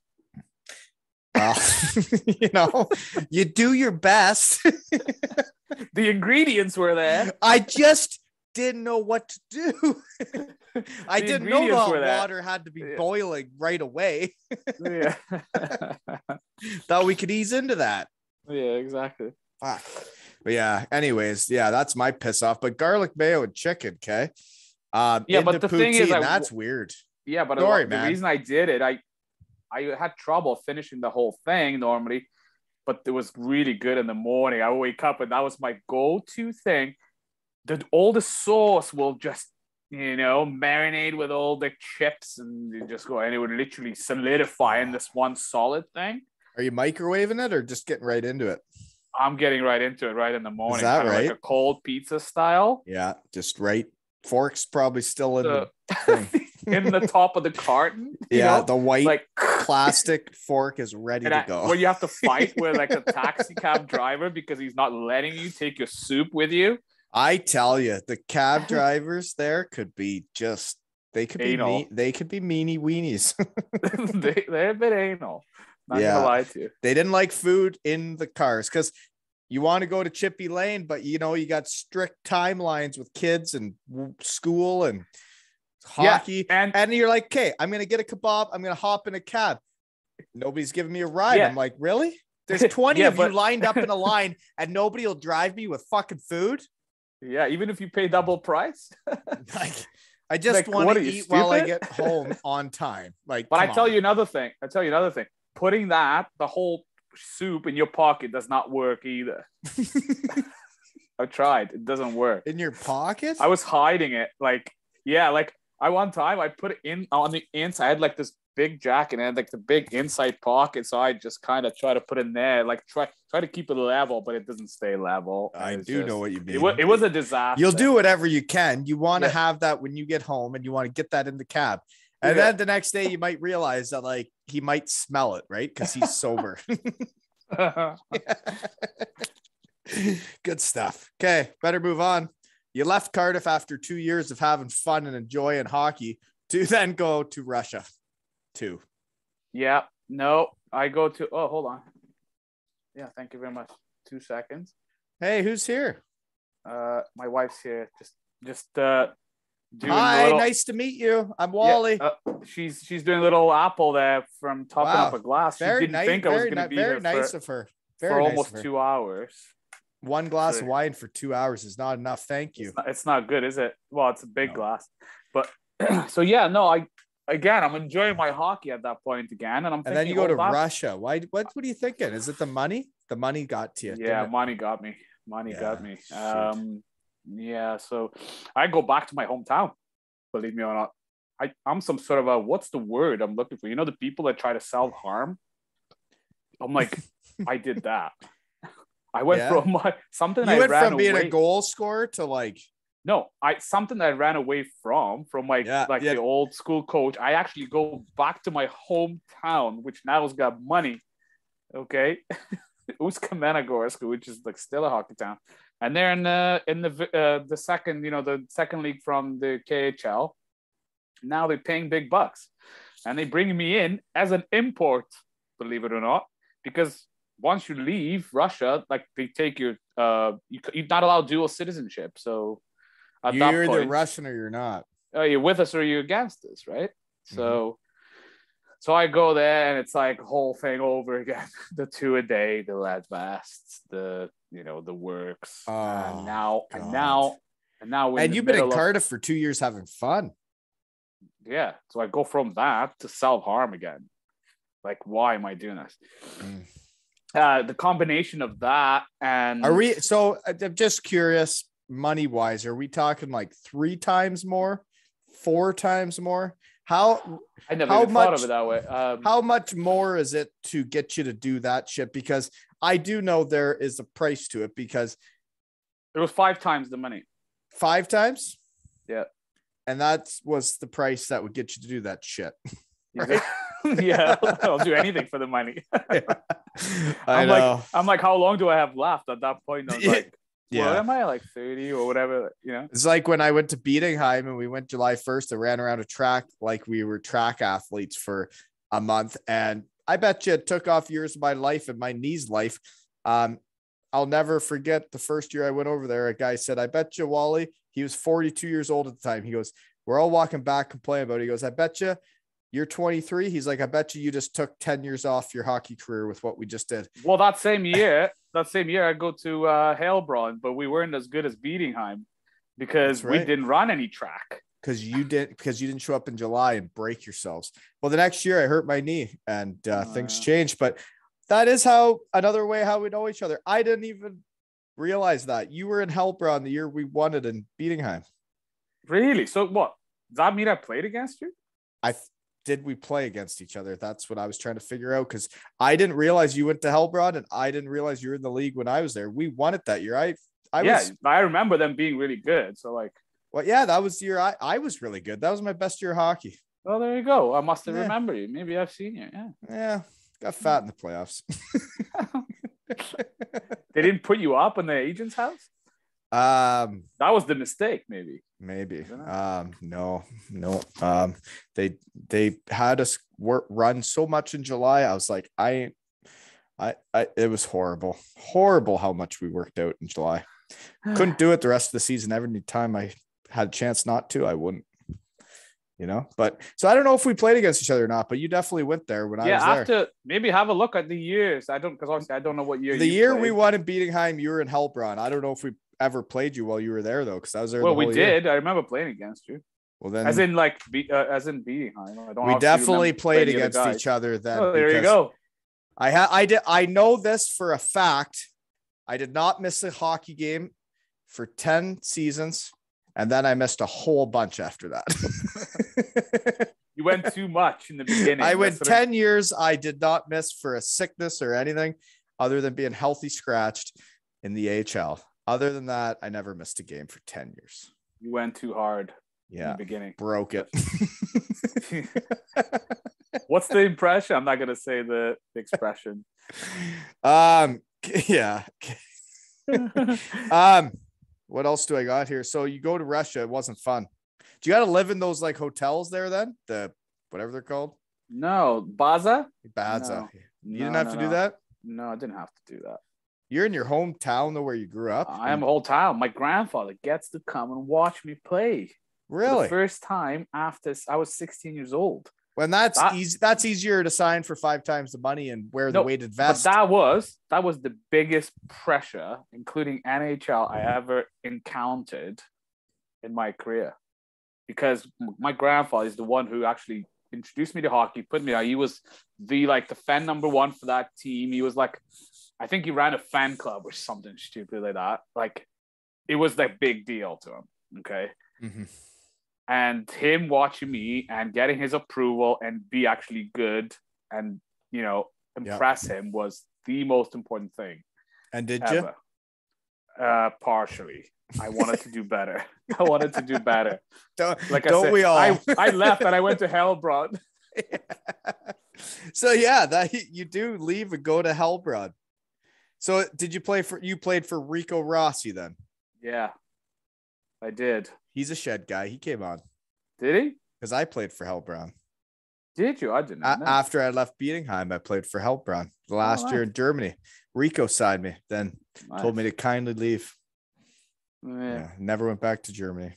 Well, you do your best. The ingredients were there. I just didn't know what to do. I didn't know the water had to be boiling right away. Thought we could ease into that. Yeah, exactly. Fuck. But yeah, anyways, that's my piss off. But garlic mayo and chicken, okay? But the thing is, that's weird. Yeah, but the reason I did it, I had trouble finishing the whole thing normally, but it was really good in the morning. I wake up and that was my go-to thing. All the sauce will just, marinate with all the chips and you just go, and it would literally solidify in this one solid thing. Are you microwaving it or just getting right into it? I'm getting right into it right in the morning. Is that right? Like a cold pizza style. Yeah, just right. Fork's probably still in the in the top of the carton. The white plastic fork is ready to go. Where you have to fight with like a taxi cab driver because he's not letting you take your soup with you. I tell you, the cab drivers there could be they could be meanie weenies. They're a bit anal. Not gonna lie to you. They didn't like food in the cars because you want to go to Chippy Lane, but you got strict timelines with kids and school and hockey. And you're like, okay, I'm going to get a kebab. I'm going to hop in a cab. Nobody's giving me a ride. I'm like, really? There's 20 Yeah, of you lined up in a line and nobody will drive me with fucking food. Yeah, even if you pay double price. Like, I just want to eat while I get home on time. Like, but I tell you another thing. Putting the whole soup in your pocket does not work either. I tried. It doesn't work. In your pocket? I was hiding it. Like one time I put it in on the inside. I had like this big jacket and I had like the big inside pocket. So I just kind of try to put in there, like try to keep it level, but it doesn't stay level. I do know what you mean. It was a disaster. You'll do whatever you can. You want to have that when you get home and you want to get that in the cab. And then the next day you might realize that like he might smell it, right? Because he's sober. Good stuff. Okay, better move on. You left Cardiff after 2 years of having fun and enjoying hockey to then go to Russia. Yeah. No, I go to. Oh, hold on. Yeah, thank you very much. 2 seconds. Hey, who's here? My wife's here. Just doing. Hi, nice to meet you. I'm Wally. Yeah, she's doing a little apple there from topping up a glass. She didn't think I was going to be here. Very nice of her. For almost 2 hours. One glass of wine for 2 hours is not enough. Thank you. It's not good, is it? Well, it's a big glass, but so yeah, no, I'm enjoying my hockey at that point again, and then you go to Russia. Why? What are you thinking? Is it the money? The money got to you. Yeah, money got me. Got me. Yeah. So I go back to my hometown. Believe me or not, I'm some sort of a, what's the word I'm looking for? You know, the people that try to self-harm. I'm like, I did that. I went from something. You went from being a goal scorer to like. No, something that I ran away from the old school coach. I actually go back to my hometown, which now has got money. Okay, Usk-Kamenogorsk, which is like still a hockey town, and they're in the second, the second league from the KHL. Now they're paying big bucks, and they bring me in as an import. Believe it or not, because once you leave Russia, like they take your you're not allowed dual citizenship. So at you're either Russian or you're not. You're with us or you're against us, right? So I go there and it's like whole thing over again. The 2 a day, the lead vests, the works. And now you've been in Cardiff for 2 years having fun. Yeah. So I go from that to self-harm again. Like, why am I doing this? The combination of that and I'm just curious, money wise, are we talking like 3 times more, 4 times more? I never even thought of it that way. How much more is it to get you to do that shit? Because I do know there is a price to it, because it was 5 times the money. 5 times? Yeah. And that was the price that would get you to do that shit. Right? Yeah, I'll do anything for the money. I know. I'm like, how long do I have left at that point? I was like, what am I, like 30 or whatever? It's like when I went to Bietigheim and we went July 1st. I ran around a track like we were track athletes for a month, and I bet you it took off years of my life and my knee's life. I'll never forget the first year I went over there. A guy said, "I bet you, Wally," he was 42 years old at the time. He goes, "We're all walking back complaining about it." He goes, "I bet you you're 23. He's like, "I bet you just took 10 years off your hockey career with what we just did." Well, that same year, I go to Heilbronn, but we weren't as good as Bietigheim because we didn't run any track. Because you didn't show up in July and break yourselves. Well, the next year I hurt my knee and things changed. But that is another way how we know each other. I didn't even realize that you were in Heilbronn the year we won it in Bietigheim. Really? So what? Does that mean I played against you? Did we play against each other? That's what I was trying to figure out, because I didn't realize you went to Heilbronn and I didn't realize you were in the league when I was there. We won it that year. I remember them being really good. So like, well, yeah, that was the year I was really good. That was my best year of hockey. Well, there you go. I must have remembered you. Maybe I've seen you. Yeah. Got fat in the playoffs. They didn't put you up in the agent's house? That was the mistake, maybe. No. They had us run so much in July. I was like, it was horrible how much we worked out in July. Couldn't do it the rest of the season. Every time I had a chance not to, I wouldn't. you know. But so I don't know if we played against each other or not, but you definitely went there when I was I there. have to maybe have a look at the years. Because obviously I don't know what year. The you year played. we won in Bietigheim, you were in Helbron. I don't know if we ever played you while you were there though, because I was there. Well, the whole we year. did. I remember playing against you. Well, then, as in Bietigheim. I don't. We definitely played against each other then. Oh, there you go. I know this for a fact. I did not miss a hockey game for 10 seasons, and then I missed a whole bunch after that. You went too much in the beginning. I went 10 years. I did not miss for a sickness or anything other than being healthy scratched in the AHL. Other than that, I never missed a game for 10 years. You went too hard. Yeah. In the beginning. Broke it. What's the impression? I'm not going to say the expression. Yeah. What else do I got here? So you go to Russia. It wasn't fun. Do you got to live in those like hotels there then? The whatever they're called? No. Baza? No. You didn't have to do that? No, I didn't have to do that. You're in your hometown though, where you grew up. I am a whole town. My grandfather gets to come and watch me play. Really? For the first time after I was 16 years old. When that's easy, that's easier to sign for 5 times the money and wear the weighted vest. But that was the biggest pressure, including NHL, I ever encountered in my career. Because my grandfather is the one who actually introduced me to hockey, put me out. He was the fan number one for that team. He was like, I think he ran a fan club or something stupid like that. Like, it was that big deal to him. Okay. Mm-hmm. And him watching me and getting his approval and be actually good and, impress him was the most important thing. And did ever. You? Partially. I wanted to do better. Don't we all? I left and I went to Hellbrod. So yeah, that you do leave and go to Hellbrod. So did you played for Rico Rossi then? Yeah, I did. He's a shed guy. He came on. Did he? Because I played for Hellbrod. Did you? I didn't know. After I left Bietigheim, I played for Hellbrod the last year in Germany. Rico signed me, then told me to kindly leave. Yeah, never went back to Germany.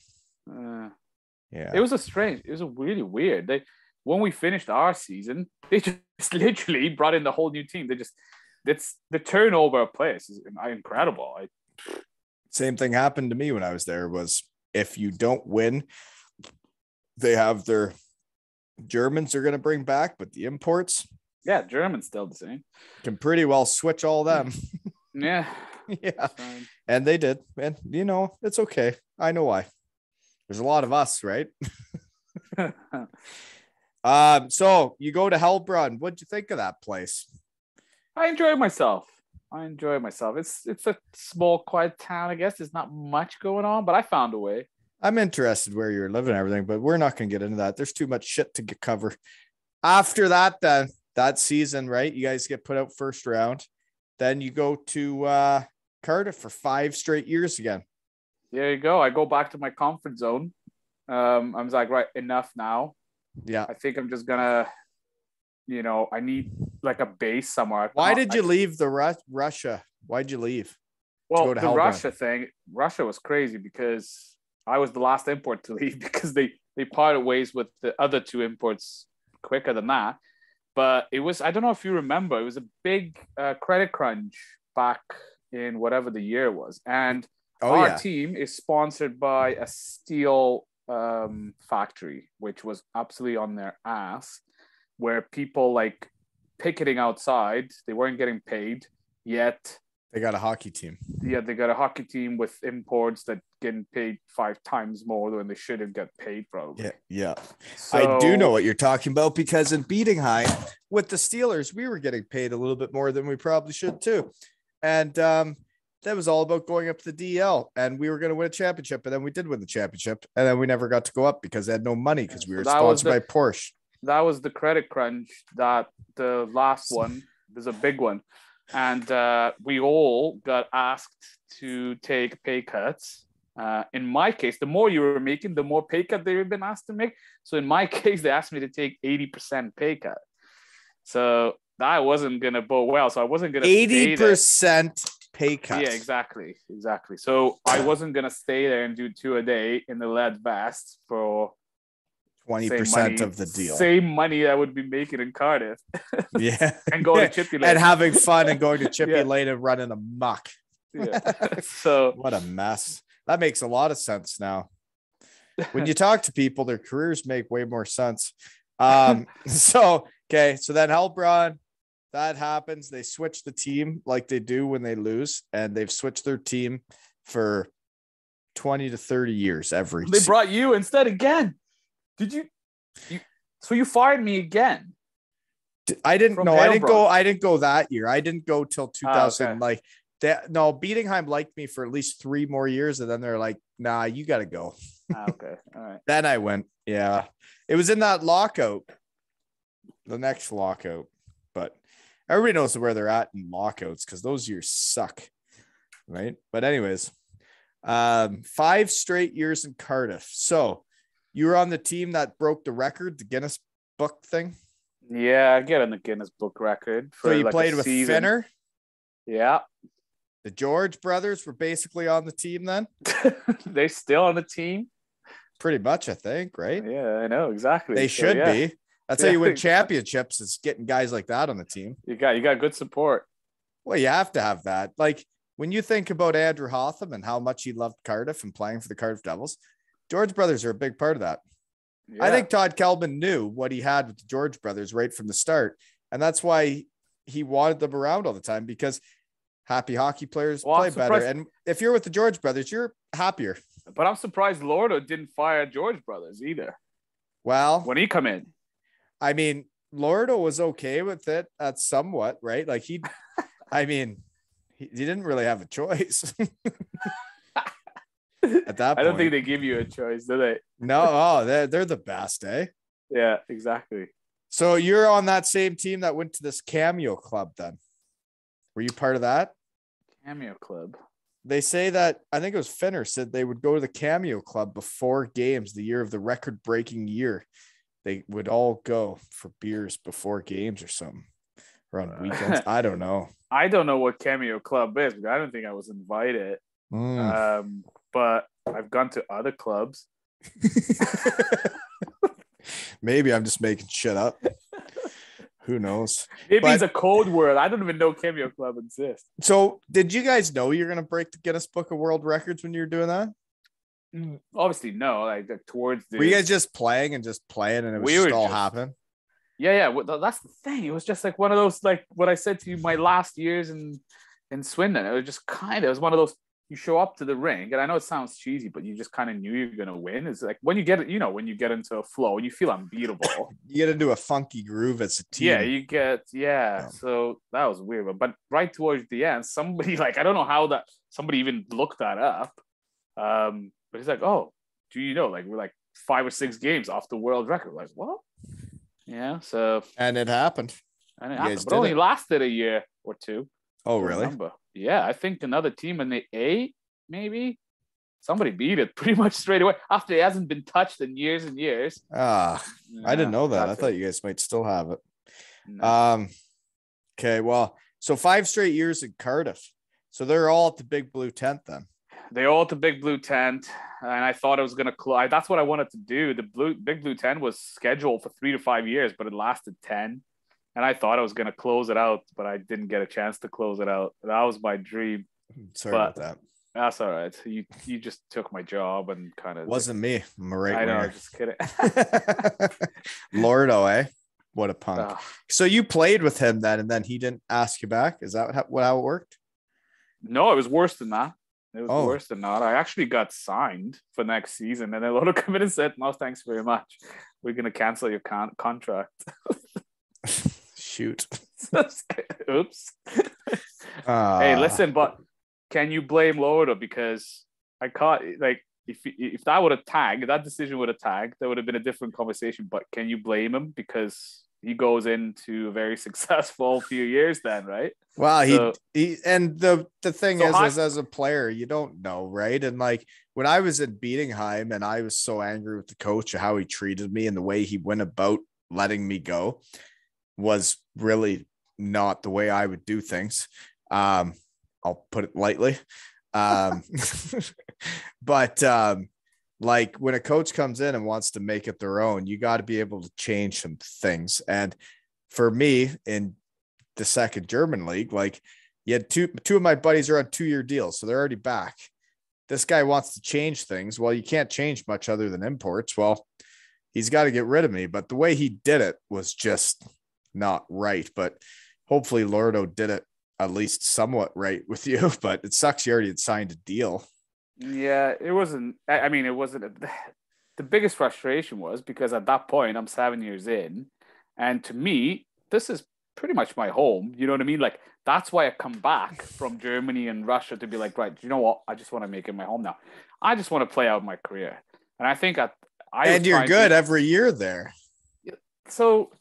Yeah, it was really weird. When we finished our season, they just literally brought in the whole new team. It's the turnover of players is incredible. Same thing happened to me when I was there. Was if you don't win, they have their Germans are going to bring back, but the imports, Germans still the same. Can pretty well switch all them. Yeah. Yeah. And they did. And it's okay. I know why. There's a lot of us, right? So you go to Hellbrun. What'd you think of that place? I enjoyed myself. It's a small, quiet town, I guess. There's not much going on, but I found a way. I'm interested where you're living and everything, but we're not going to get into that. There's too much shit to cover. After that, then that season, right? You guys get put out first round. Then you go to Cardiff for 5 straight years again. There you go. I go back to my comfort zone. I was like, right, enough now. Yeah. I think I'm just gonna, I need like a base somewhere. Why did you leave the Russia? Why'd you leave? Well, the Russia thing, Russia was crazy because I was the last import to leave because they parted ways with the other 2 imports quicker than that. But it was, I don't know if you remember, it was a big credit crunch back in whatever the year was. And our team is sponsored by a steel factory, which was absolutely on their ass, where people like picketing outside, they weren't getting paid yet. They got a hockey team. Yeah, they got a hockey team with imports that getting paid 5 times more than they should have got paid, probably. Yeah. So, I do know what you're talking about because in Bietigheim with the Steelers, we were getting paid a little bit more than we probably should too. And that was all about going up to the DL, and we were going to win a championship, and then we did win the championship, and then we never got to go up because they had no money because we were sponsored by Porsche. That was the credit crunch. That the last one was a big one. And we all got asked to take pay cuts. In my case, the more you were making, the more pay cut they were been asked to make. So in my case, they asked me to take 80% pay cut. So that wasn't going to bode well. So I wasn't going to 80% pay cut. Yeah, exactly. So I wasn't going to stay there and do 2 a day in the lead vest for 20% of the deal. Same money I would be making in Cardiff. Yeah. And going to Chippy Lane. And having fun and going to Chippy Lane and running a muck. Yeah. So what a mess. That makes a lot of sense now. When you talk to people, their careers make way more sense. So then Heilbronn, that happens. They switch the team like they do when they lose, and they've switched their team for 20 to 30 years They brought you instead again. Did you so you fired me again? I didn't know. I didn't go that year. I didn't go till 2000. Okay. Like that. No, Bietigheim liked me for at least 3 more years, and then they're like, "Nah, you got to go." Okay, all right. Then I went. Yeah, it was in that lockout, the next lockout. But everybody knows where they're at in lockouts because those years suck, right? But anyways, 5 straight years in Cardiff. So you were on the team that broke the record, the Guinness Book thing. Yeah, I get on the Guinness Book record. So you played with Finner? Yeah. The George brothers were basically on the team then? They're still on the team? Pretty much, I think, right? Yeah, I know, exactly. They should be. That's how you win championships, is getting guys like that on the team. You got good support. Well, you have to have that. Like, when you think about Andrew Hotham and how much he loved Cardiff and playing for the Cardiff Devils, George brothers are a big part of that. Yeah. I think Todd Kelvin knew what he had with the George brothers right from the start. And that's why he wanted them around all the time, because happy hockey players play better. And if you're with the George brothers, you're happier. But I'm surprised Lordo didn't fire George brothers either. Well, when he come in, I mean, Lordo was okay with it at somewhat, right? Like he didn't really have a choice. At that point. I don't think they give you a choice, do they? No, they're the best, eh? Yeah, exactly. So you're on that same team that went to this Cameo Club then. Were you part of that? Cameo Club. They say that, I think it was Finner said they would go to the Cameo Club before games, the year of the record-breaking year. They would all go for beers before games or something, or on weekends. I don't know. I don't know what Cameo Club is, but I don't think I was invited. But I've gone to other clubs. Maybe I'm just making shit up. Who knows? Maybe it's a code word. I don't even know Cameo Club exists. So did you guys know you're going to break the Guinness Book of World Records when you were doing that? Obviously, no. Like towards the... Were you guys just playing and it was just all happening? Yeah. Well, that's the thing. It was just like one of those, like what I said to you, my last years in Swindon. It was just it was one of those, you show up to the rink, and I know it sounds cheesy, but you just kind of knew you're going to win. It's like when you get into a flow and you feel unbeatable. You get into a funky groove as a team. Yeah, So that was weird. But right towards the end, somebody, like, I don't know how that somebody even looked that up. But he's like, oh, do you know, like, we're like 5 or 6 games off the world record. Like, what? Yeah, so. And it happened. But it only lasted a year or 2. Oh, really? Remember. Yeah, I think another team in the A, maybe somebody beat it pretty much straight away after it hasn't been touched in years and years. I didn't know that. I thought you guys might still have it. No. Okay, well, so 5 straight years in Cardiff. So they're all at the Big Blue Tent then. They're all at the Big Blue Tent, and I thought I was going to close. That's what I wanted to do. The Big Blue Tent was scheduled for 3 to 5 years, but it lasted 10. And I thought I was going to close it out, but I didn't get a chance to close it out. That was my dream. Sorry about that. That's all right. You just took my job and kind of... Wasn't me. I'm a right I know, just kidding. Lordo, eh? What a punk. So you played with him then, and then he didn't ask you back? Is that how it worked? No, it was worse than that. Worse than that. I actually got signed for next season, and then Lordo came in and said, no, thanks very much. We're going to cancel your contract. Shoot. Oops. Hey, listen, but can you blame Lordo? Because I caught, like, if that would have tagged, that decision would have tagged, there would have been a different conversation. But can you blame him? Because he goes into a very successful few years then, right? Well, he and the thing is as a player, you don't know, right? And like when I was in Bietigheim and I was so angry with the coach of how he treated me and the way he went about letting me go was really not the way I would do things. I'll put it lightly. But like when a coach comes in and wants to make it their own, you got to be able to change some things. And for me in the second German league, like you had two of my buddies are on 2-year deals, so they're already back. This guy wants to change things. Well, you can't change much other than imports. Well, he's got to get rid of me. But the way he did it was just not right. But hopefully Lordo did it at least somewhat right with you. But it sucks you already had signed a deal. Yeah, it wasn't. I mean, it wasn't. The biggest frustration was because at that point, I'm 7 years in. And to me, this is pretty much my home. You know what I mean? Like, that's why I come back from Germany and Russia to be like, right, you know what? I just want to make it my home now. I just want to play out my career. And I think and you're good every year there. So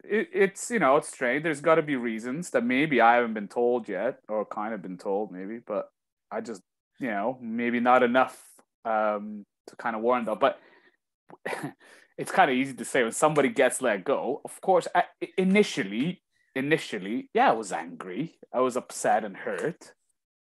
it's, you know, it's strange. There's got to be reasons that maybe I haven't been told yet, or kind of been told maybe, but I just, you know, maybe not enough to kind of warrant that. But it's kind of easy to say when somebody gets let go. Of course, initially, yeah, I was angry. I was upset and hurt.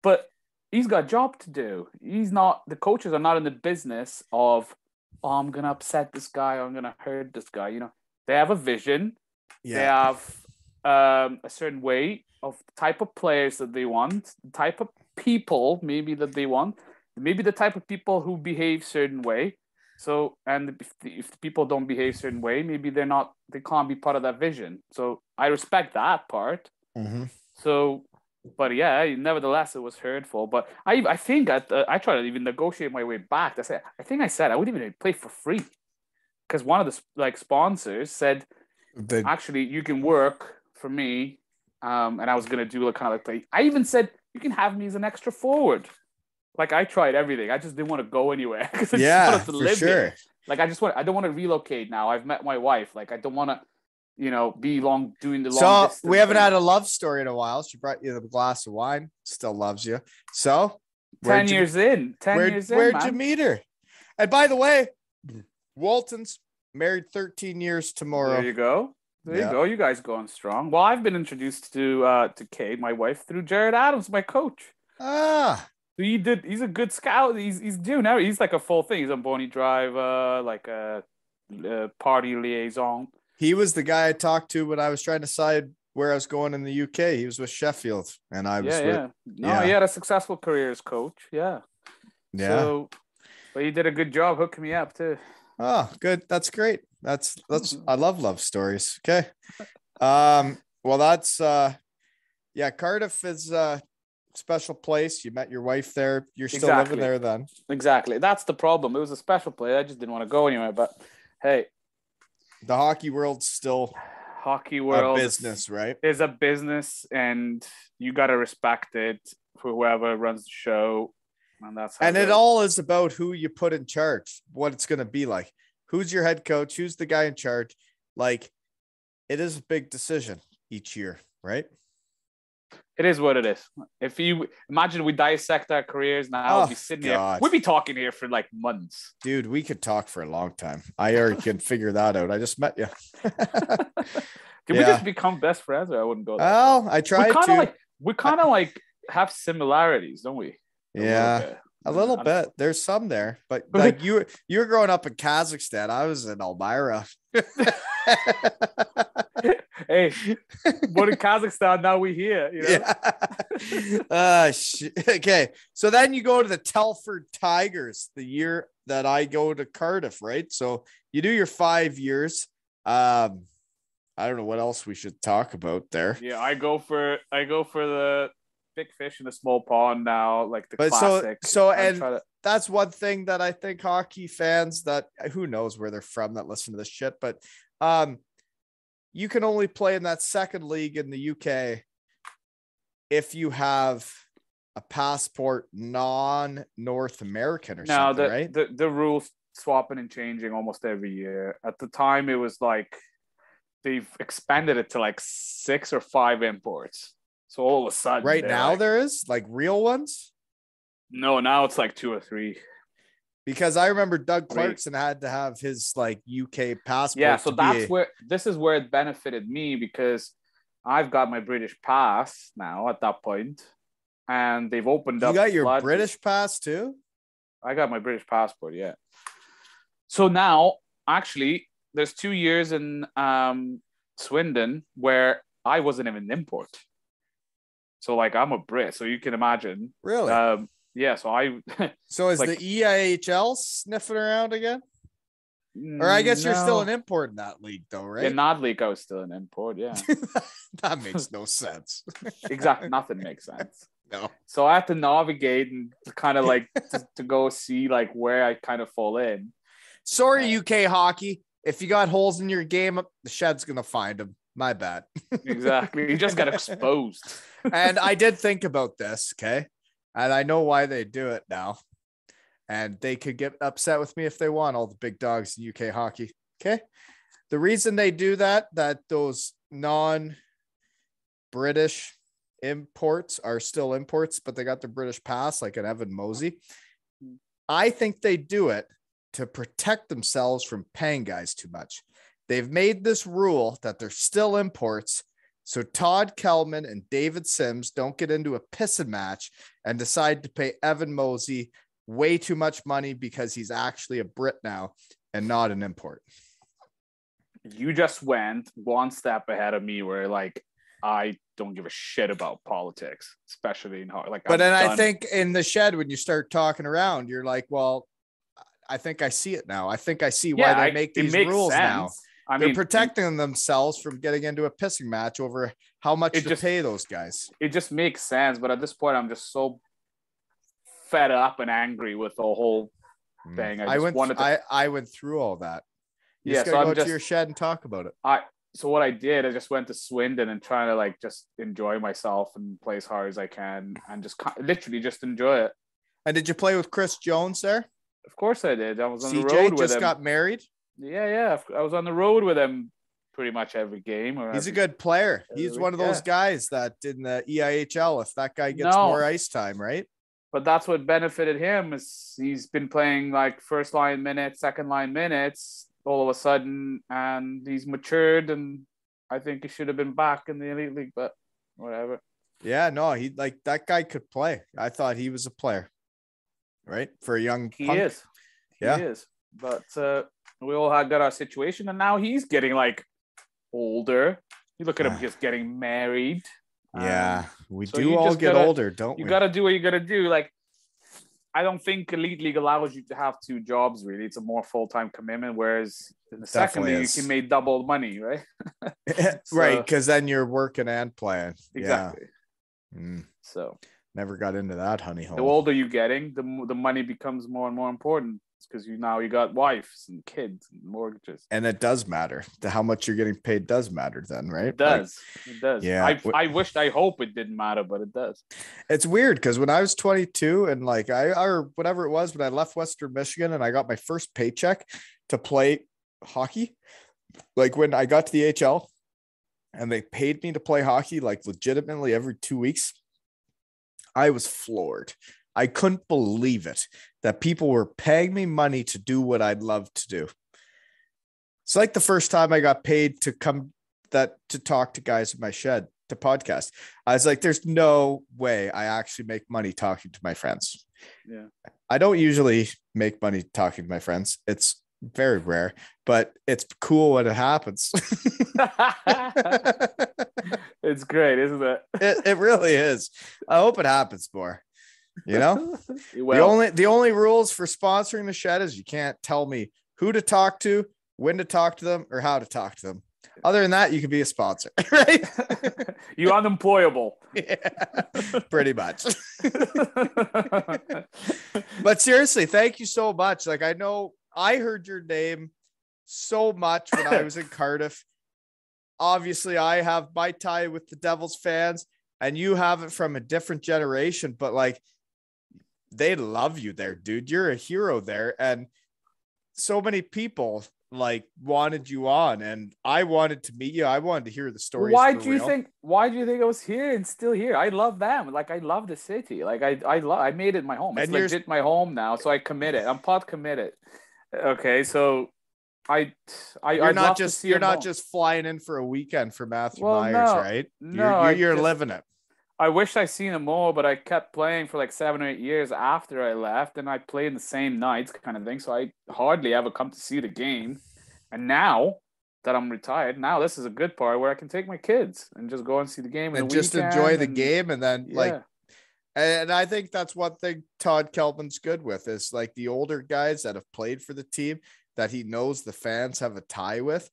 But he's got a job to do. The coaches are not in the business of, oh, I'm going to upset this guy, or I'm going to hurt this guy. You know, they have a vision. Yeah. They have a certain way of the type of players that they want, the type of people maybe that they want, maybe the type of people who behave certain way. So, and if the people don't behave certain way, maybe they can't be part of that vision. So I respect that part. Mm-hmm. So, but yeah, nevertheless, it was hurtful. But I think I tried to even negotiate my way back. I think I said I wouldn't even play for free, because one of the sponsors said, actually, you can work for me. And I was gonna do kind of like play. I even said you can have me as an extra forward. Like, I tried everything. I just didn't want to go anywhere because I just wanted to live here. Like, I don't want to relocate now. I've met my wife. Like, I don't want to, you know, be doing the long distance. We haven't had a love story in a while. She brought you the glass of wine. Still loves you. So 10 years in. Where'd you meet her? And by the way, Walton's married 13 years tomorrow. There you go. There you go. You guys going strong. Well, I've been introduced to Kate, my wife, through Jared Adams, my coach. He's a good scout. He's doing everything. He's like a full thing. He's on Boney Drive, like a party liaison. He was the guy I talked to when I was trying to decide where I was going in the UK. He was with Sheffield, and I was he had a successful career as coach. Yeah. So, but he did a good job hooking me up too. Oh, good. That's great. That's I love stories. Okay. Well, that's Cardiff is special place. You met your wife there. You're still living there then. Exactly. That's the problem. It was a special place. I just didn't want to go anywhere. But hey, the hockey world's still a business, right? Is a business, and you got to respect it for whoever runs the show. And that's how it all is about who you put in charge, what it's going to be like. Who's your head coach? Who's the guy in charge? Like, it is a big decision each year, right? It is what it is. If you imagine we dissect our careers now, we'd be sitting here. We'd be talking here for like months. Dude, we could talk for a long time. I already can figure that out. I just met you. Can we just become best friends, or I wouldn't go there? Well, I tried to. We kind of like have similarities, don't we? A little bit. There's some there, but like you were growing up in Kazakhstan. I was in Elmira. Hey, but in Kazakhstan now we here. You know? Yeah. Okay. So then you go to the Telford Tigers the year that I go to Cardiff, right? So you do your 5 years. I don't know what else we should talk about there. Yeah, I go for the big fish in a small pond now, like the classic. That's one thing that I think hockey fans that who knows where they're from that listen to this shit, but you can only play in that second league in the UK if you have a passport non-North American or something, right? The rules swapping and changing almost every year. At the time, it was like they've expanded it to like 6 or 5 imports. So all of a sudden, right now there is like real ones. No, now it's like 2 or 3. Because I remember Doug Clarkson had to have his like UK passport. Yeah, so this is where it benefited me, because I've got my British pass now at that point, and they've opened up. You got your British pass too? I got my British passport, yeah. So now, actually, there's 2 years in Swindon where I wasn't even an import. So like I'm a Brit, so you can imagine. Really? Yeah. So So is like, the EIHL sniffing around again? Or I guess you're still an import in that league, though, right? In that league, I was still an import. Yeah. That makes no sense. Exactly. Nothing makes sense. No. So I had to navigate and kind of like to go see like where I kind of fall in. Sorry, UK hockey. If you got holes in your game, the Shed's gonna find them. My bad. Exactly. You just got exposed. And I did think about this, okay? And I know why they do it now. And they could get upset with me if they want, all the big dogs in UK hockey. Okay. The reason they do that those non-British imports are still imports, but they got the British pass, like an Evan Mosey. I think they do it to protect themselves from paying guys too much. They've made this rule that they're still imports. So Todd Kelman and David Sims don't get into a pissing match and decide to pay Evan Mosey way too much money because he's actually a Brit now and not an import. You just went one step ahead of me where like I don't give a shit about politics, especially in hockey. Like, but then I think in the Shed, when you start talking around, you're like, well, I think I see it now. I think I see why they make these rules now. They're protecting themselves from getting into a pissing match over how much to pay those guys. It just makes sense. But at this point, I'm just so fed up and angry with the whole thing. I went through all that. You just gotta go to your Shed and talk about it. So what I did, I just went to Swindon and trying to like just enjoy myself and play as hard as I can and just literally just enjoy it. And did you play with Chris Jones there? Of course I did. I was on the road with him. CJ just got married. Yeah. I was on the road with him pretty much every game. He's a good player. He's one of those guys that in the EIHL, if that guy gets more ice time, right? But that's what benefited him is he's been playing like first line minutes, second line minutes all of a sudden, and he's matured, and I think he should have been back in the Elite League, but whatever. Yeah, no, he like that guy could play. I thought he was a player, right? For a young He punk. is. He is. But we all got our situation, and now he's getting like older. You look at him just getting married. Yeah, we do all get older, don't we? You got to do what you got to do. Like, I don't think Elite League allows you to have two jobs, really. It's a more full-time commitment, whereas in the second league, you can make double money, right? Right, because then you're working and playing. Exactly. Yeah. So never got into that honey hole. The older you're getting, the money becomes more and more important. Because you got wives and kids and mortgages, and it does matter. How much you're getting paid does matter then, right? It does. It does. Yeah. I hope it didn't matter, but it does. It's weird because when I was 22 and like or whatever it was, when I left Western Michigan and I got my first paycheck to play hockey, like when I got to the HL and they paid me to play hockey like legitimately every 2 weeks, I was floored. I couldn't believe it that people were paying me money to do what I'd love to do. It's like the first time I got paid to talk to guys in my Shed to podcast. I was like, there's no way I actually make money talking to my friends. Yeah. I don't usually make money talking to my friends. It's very rare, but it's cool when it happens. It's great, isn't it? It really is. I hope it happens more. You know, the only rules for sponsoring the Shed is you can't tell me who to talk to, when to talk to them, or how to talk to them. Other than that, you can be a sponsor, right? You're unemployable. Yeah, pretty much. But seriously, thank you so much. Like, I know I heard your name so much when I was in Cardiff. Obviously, I have my tie with the Devils fans, and you have it from a different generation, but like, they love you there, dude. You're a hero there. And so many people like wanted you on, and I wanted to meet you. I wanted to hear the stories. Why do you think I was here and still here? I love them. Like, I love the city. Like, I made it my home. It's legit my home now. So I committed. I'm pod committed. Okay. So you're not just flying in for a weekend for Matthew Myers, right? No, you're living it. I wish I seen him more, but I kept playing for like 7 or 8 years after I left, and I played the same nights kind of thing. So I hardly ever come to see the game. And now that I'm retired, now this is a good part where I can take my kids and just go and see the game and just enjoy the game. And then and I think that's one thing Todd Kelvin's good with is like the older guys that have played for the team that he knows the fans have a tie with.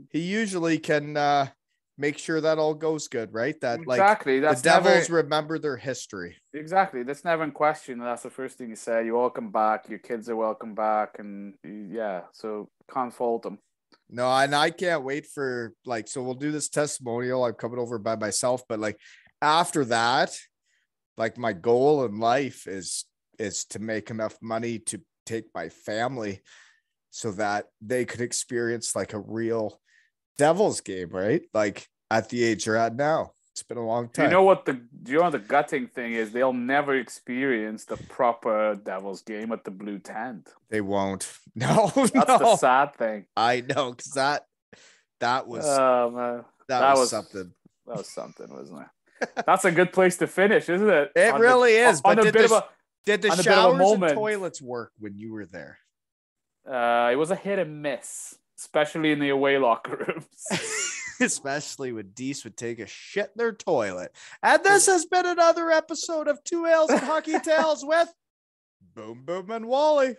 He usually can make sure that all goes good, right? That exactly. Like the Devils remember their history. Exactly. That's never in question. That's the first thing you say. You're welcome back. Your kids are welcome back. And so can't fault them. No, and I can't wait for so we'll do this testimonial. I'm coming over by myself, but like after that, like my goal in life is to make enough money to take my family so that they could experience like a real Devils game, right? Like at the age you're at now. It's been a long time. Do you know what the gutting thing is? They'll never experience the proper Devils game at the Blue Tent. They won't. No, that's the sad thing. I know, because that was that was something. That was something, wasn't it? That's a good place to finish, isn't it? It really is. But did the showers and toilets work when you were there? It was a hit and miss, especially in the away locker rooms. Especially when Deese would take a shit in their toilet. And this has been another episode of Two Ales and Hockey Tales with Boom Boom and Wally.